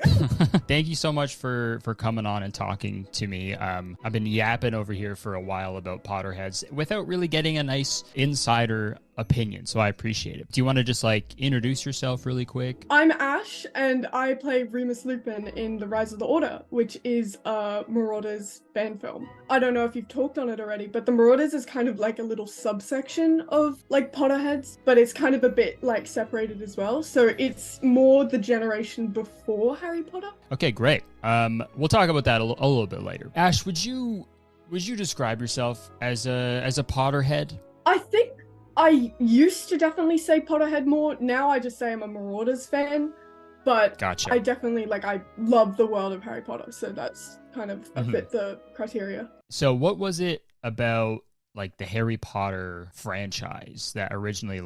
Thank you so much for coming on and talking to me. I've been yapping over here for a while about Potterheads without really getting a nice insider opinion, so I appreciate it. Do you want to just like introduce yourself really quick? I'm Ash, and I play Remus Lupin in The Rise of the Order, which is a Marauders fan film. I don't know if you've talked on it already, but the Marauders is kind of like a little subsection of like Potterheads, but it's kind of a bit like separated as well. So it's more the generation before Harry Potter. Okay, great. We'll talk about that a little bit later. Ash, would you describe yourself as a Potterhead? I think I used to definitely say Potterhead more. Now I just say I'm a Marauders fan. But gotcha. I definitely, I love the world of Harry Potter, so that's kind of a bit the criteria. So what was it about, like, the Harry Potter franchise that originally,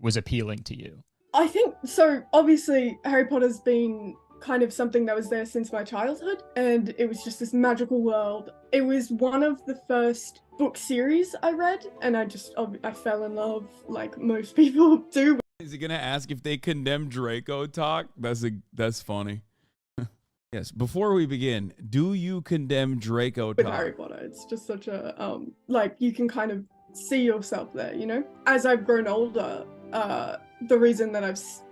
was appealing to you? I think, so obviously Harry Potter's been kind of something that was there since my childhood, and it was just this magical world. It was one of the first book series I read, and I fell in love like most people do. Is he gonna ask if they condemn Draco talk? That's funny. Yes. Before we begin, do you condemn Draco talk? With Harry Potter, it's just such a you can kind of see yourself there, you know. As I've grown older, the reason that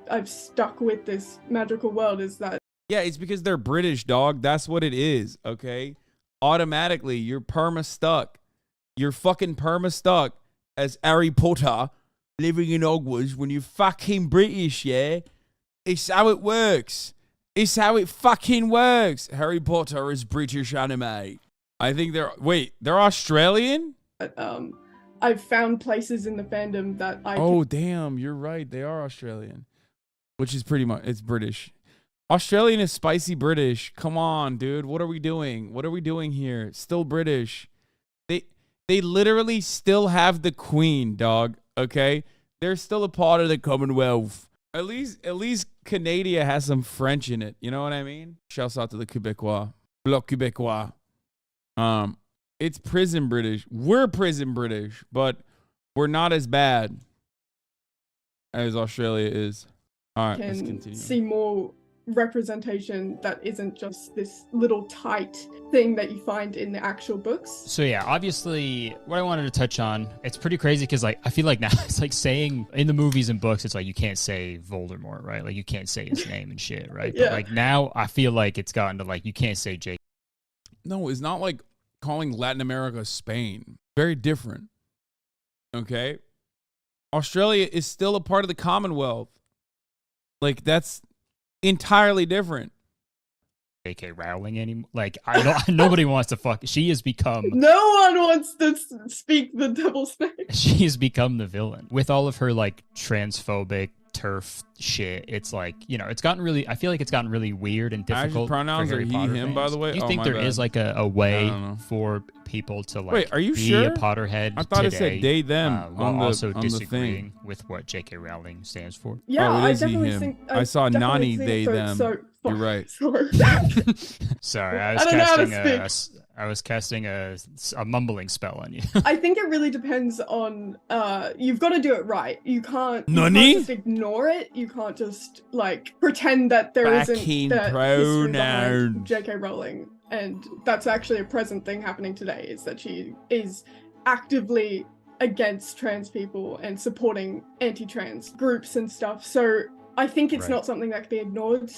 I've stuck with this magical world is that it's because they're British, dog. That's what it is. Okay. Automatically, you're perma stuck. You're fucking perma stuck as Harry Potter. Living in Hogwarts when you're fucking British, yeah? It's how it works. It's how it fucking works. Harry Potter is British anime. I think they're Australian? I've found places in the fandom that damn, you're right. They are Australian. Which is pretty much, it's British. Australian is spicy British. Come on, dude. What are we doing? What are we doing here? Still British. They literally still have the Queen, dog. Okay, they're still a part of the Commonwealth. At least Canada has some French in it. You know what I mean? Shouts out to the Quebecois, Bloc Quebecois. It's prison British. We're prison British, but we're not as bad as Australia is. All right, let's continue. See more representation that isn't just this little tight thing that you find in the actual books. So yeah, obviously what I wanted to touch on, it's pretty crazy because I feel like now it's like saying in the movies and books, it's like you can't say Voldemort, right? Like you can't say his name and shit, right? Yeah. But like now I feel like it's gotten to like you can't say Jake. No, it's not like calling Latin America Spain. Very different. Okay? Australia is still a part of the Commonwealth. Like that's entirely different. J.K. Rowling anymore. Like nobody wants to fuck. She has become. No one wants to speak the devil's name. She has become the villain with all of her like transphobic turf shit. It's like it's gotten really. I feel like it's gotten really weird and difficult. Pronouns for Harry are he, Potter him. fans. By the way, Do you think there is like a way for people to like Wait, are you be sure? a Potterhead I thought today, it said they, them while on the, also on disagreeing the thing. with what J.K. Rowling stands for. Yeah, Oh, it I is he, definitely him. think I saw definitely Nani, think they, so, them. So, You're right. Sorry. Sorry, I I don't know how to was casting a mumbling spell on you. I think it really depends on you've got to do it right. You can't Nani? just ignore it. You can't just like pretend that there Backing isn't that history behind pronouns. J.K. Rowling, and that's actually a present thing happening today, is that she is actively against trans people and supporting anti-trans groups and stuff. So I think it's not something that can be ignored.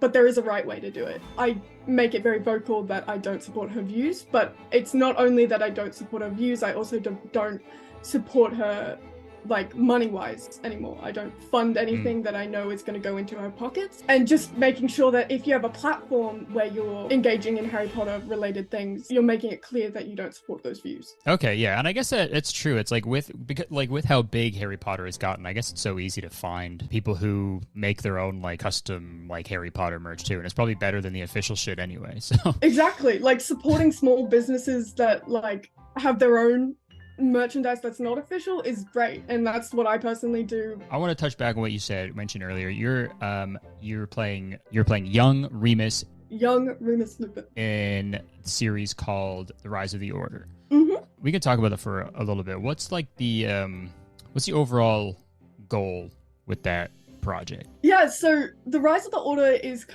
But there is a right way to do it. I make it very vocal that I don't support her views, but it's not only that I don't support her views, I also don't support her like money-wise anymore. I don't fund anything that I know is going to go into her pockets. And just making sure that if you have a platform where you're engaging in Harry Potter related things, you're making it clear that you don't support those views. Okay, yeah, and I guess that it's true. It's like with how big Harry Potter has gotten, I guess it's so easy to find people who make their own like custom like Harry Potter merch too, and it's probably better than the official shit anyway. So exactly, like supporting small businesses that like have their own merchandise that's not official is great, and that's what I personally do. I want to touch back on what you mentioned earlier. You're playing young Remus Lupin in a series called The Rise of the Order. Mm-hmm. We can talk about that for a little bit. What's like the overall goal with that project? Yeah, so The Rise of the Order is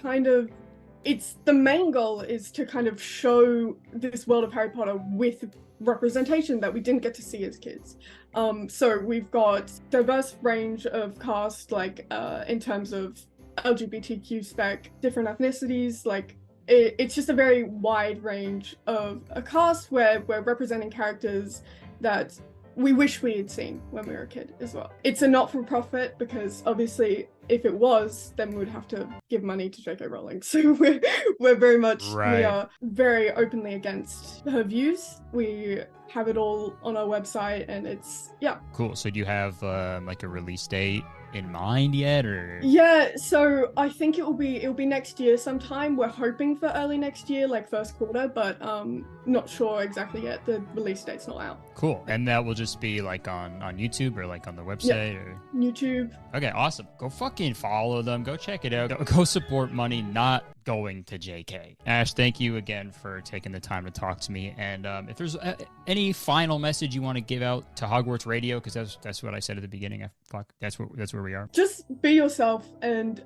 the main goal is to kind of show this world of Harry Potter with representation that we didn't get to see as kids. So we've got diverse range of cast, like in terms of LGBTQ spec, different ethnicities, like it's just a very wide range of a cast where we're representing characters that we wish we had seen when we were a kid as well. It's a not-for-profit because obviously if it was, then we would have to give money to J.K. Rowling. So we're very much, we are very openly against her views. We have it all on our website and it's, yeah. Cool. So do you have like a release date in mind yet, or? Yeah, so I think it'll be next year sometime. We're hoping for early next year, like first quarter, but not sure exactly yet. The release date's not out. Cool. And that will just be like on YouTube or like on the website? Yep. Or YouTube. Okay, awesome. Go fucking follow them. Go check it out. Go support money not going to JK. Ash, thank you again for taking the time to talk to me. And if there's any final message you want to give out to Hogwarts Radio, because that's what I said at the beginning. That's where we are. Just be yourself and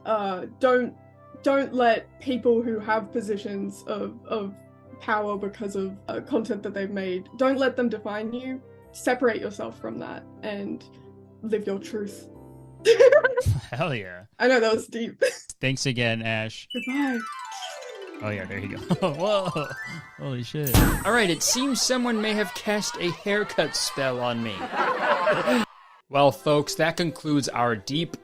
don't let people who have positions of power because of content that they've made, don't let them define you. Separate yourself from that and live your truth. Hell yeah. I know that was deep. Thanks again, Ash. Goodbye. Oh yeah, there you go. Whoa. Holy shit. All right, it seems someone may have cast a haircut spell on me. Well, folks, that concludes our deep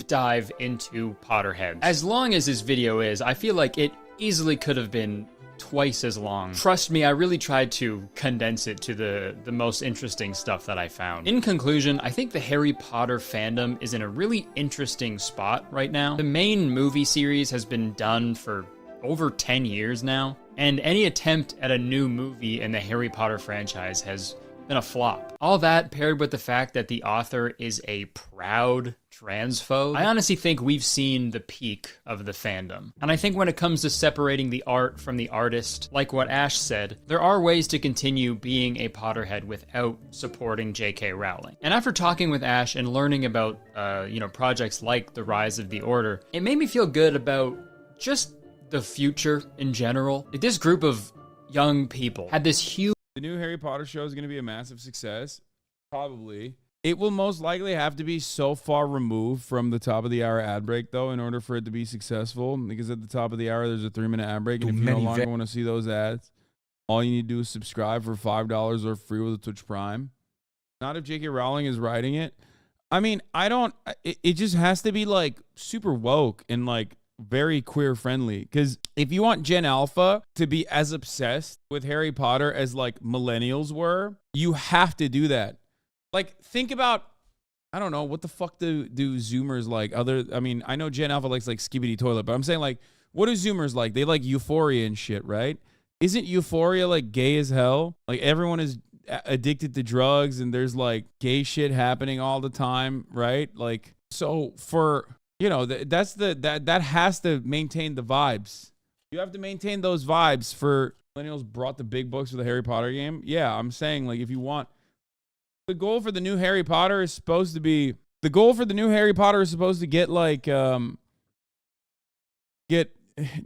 dive into Potterheads. As long as this video is, I feel like it easily could have been twice as long. Trust me, I really tried to condense it to the most interesting stuff that I found. In conclusion, I think the Harry Potter fandom is in a really interesting spot right now. The main movie series has been done for over 10 years now, and any attempt at a new movie in the Harry Potter franchise has been a flop. All that paired with the fact that the author is a proud transphobe, I honestly think we've seen the peak of the fandom. And I think when it comes to separating the art from the artist, like what Ash said, there are ways to continue being a Potterhead without supporting J.K. Rowling. And after talking with Ash and learning about, projects like The Rise of the Order, it made me feel good about just the future in general. Like, this group of young people had this huge... The new Harry Potter show is going to be a massive success. Probably. It will most likely have to be so far removed from the top of the hour ad break, though, in order for it to be successful. Because at the top of the hour, there's a 3-minute ad break. And if you no longer want to see those ads, all you need to do is subscribe for $5 or free with a Twitch Prime. Not if J.K. Rowling is writing it. I mean, it just has to be like super woke and like very queer friendly, because if you want Gen Alpha to be as obsessed with Harry Potter as like millennials were, you have to do that. Like, think about, I don't know, what the fuck do Zoomers like? I know Gen Alpha likes like Skibidi Toilet, but I'm saying like, what do Zoomers like? They like Euphoria and shit, right? Isn't Euphoria like gay as hell? Like everyone is addicted to drugs and there's like gay shit happening all the time, right? Like, so for, you know, that has to maintain the vibes. You have to maintain those vibes for millennials brought the big books for the Harry Potter game. Yeah, I'm saying like if you want, the goal for the new Harry Potter is supposed to be, get like, get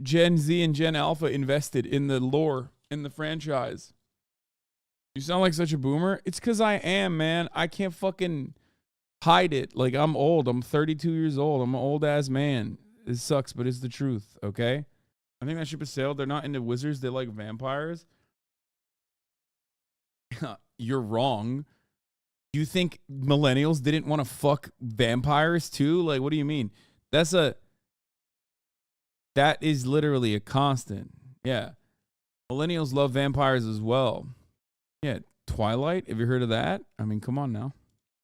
Gen Z and Gen Alpha invested in the lore, in the franchise. You sound like such a boomer. It's because I am, man. I can't fucking hide it. Like, I'm old. I'm 32 years old. I'm an old-ass man. It sucks, but it's the truth, okay? I think that ship has sailed. They're not into wizards. They like vampires. You're wrong. You think millennials didn't want to fuck vampires too? Like, what do you mean? That is literally a constant. Yeah. Millennials love vampires as well. Yeah. Twilight. Have you heard of that? I mean, come on now.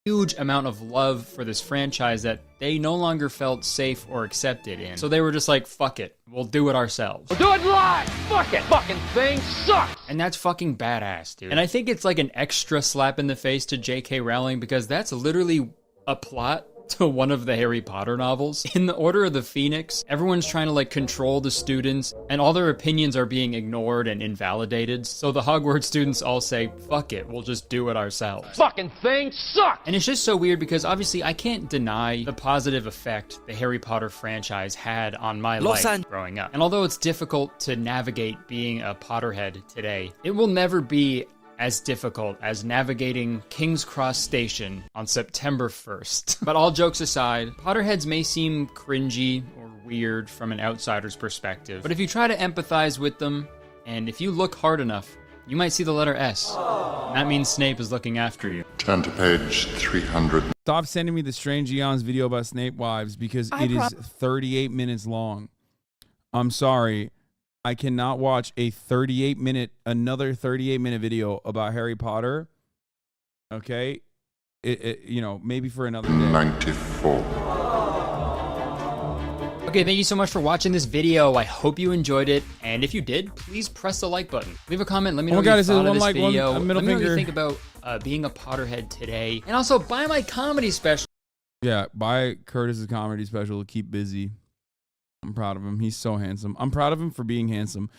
Huge amount of love for this franchise that they no longer felt safe or accepted in. So they were just like, fuck it. We'll do it ourselves. We'll do it live! Fuck it! Fucking thing sucks! And that's fucking badass, dude. And I think it's like an extra slap in the face to J.K. Rowling because that's literally a plot to one of the Harry Potter novels. In the Order of the Phoenix, everyone's trying to like control the students and all their opinions are being ignored and invalidated. So the Hogwarts students all say, fuck it, we'll just do it ourselves. Fucking thing sucks! And it's just so weird because obviously I can't deny the positive effect the Harry Potter franchise had on my life growing up. And although it's difficult to navigate being a Potterhead today, it will never be as difficult as navigating King's Cross Station on September 1st. But all jokes aside, Potterheads may seem cringy or weird from an outsider's perspective, but if you try to empathize with them, and if you look hard enough, you might see the letter S. And that means Snape is looking after you. Turn to page 300. Stop sending me the Strange Eons video about Snape wives because it is 38 minutes long. I'm sorry. I cannot watch another 38-minute video about Harry Potter. Okay? You know, maybe for another day. 94. Okay, thank you so much for watching this video. I hope you enjoyed it. And if you did, please press the like button. Leave a comment. Let me know what you thought of this video. Let me know what you think about being a Potterhead today. And also, buy my comedy special. Yeah, buy Kurtis's comedy special to keep busy. I'm proud of him. He's so handsome. I'm proud of him for being handsome.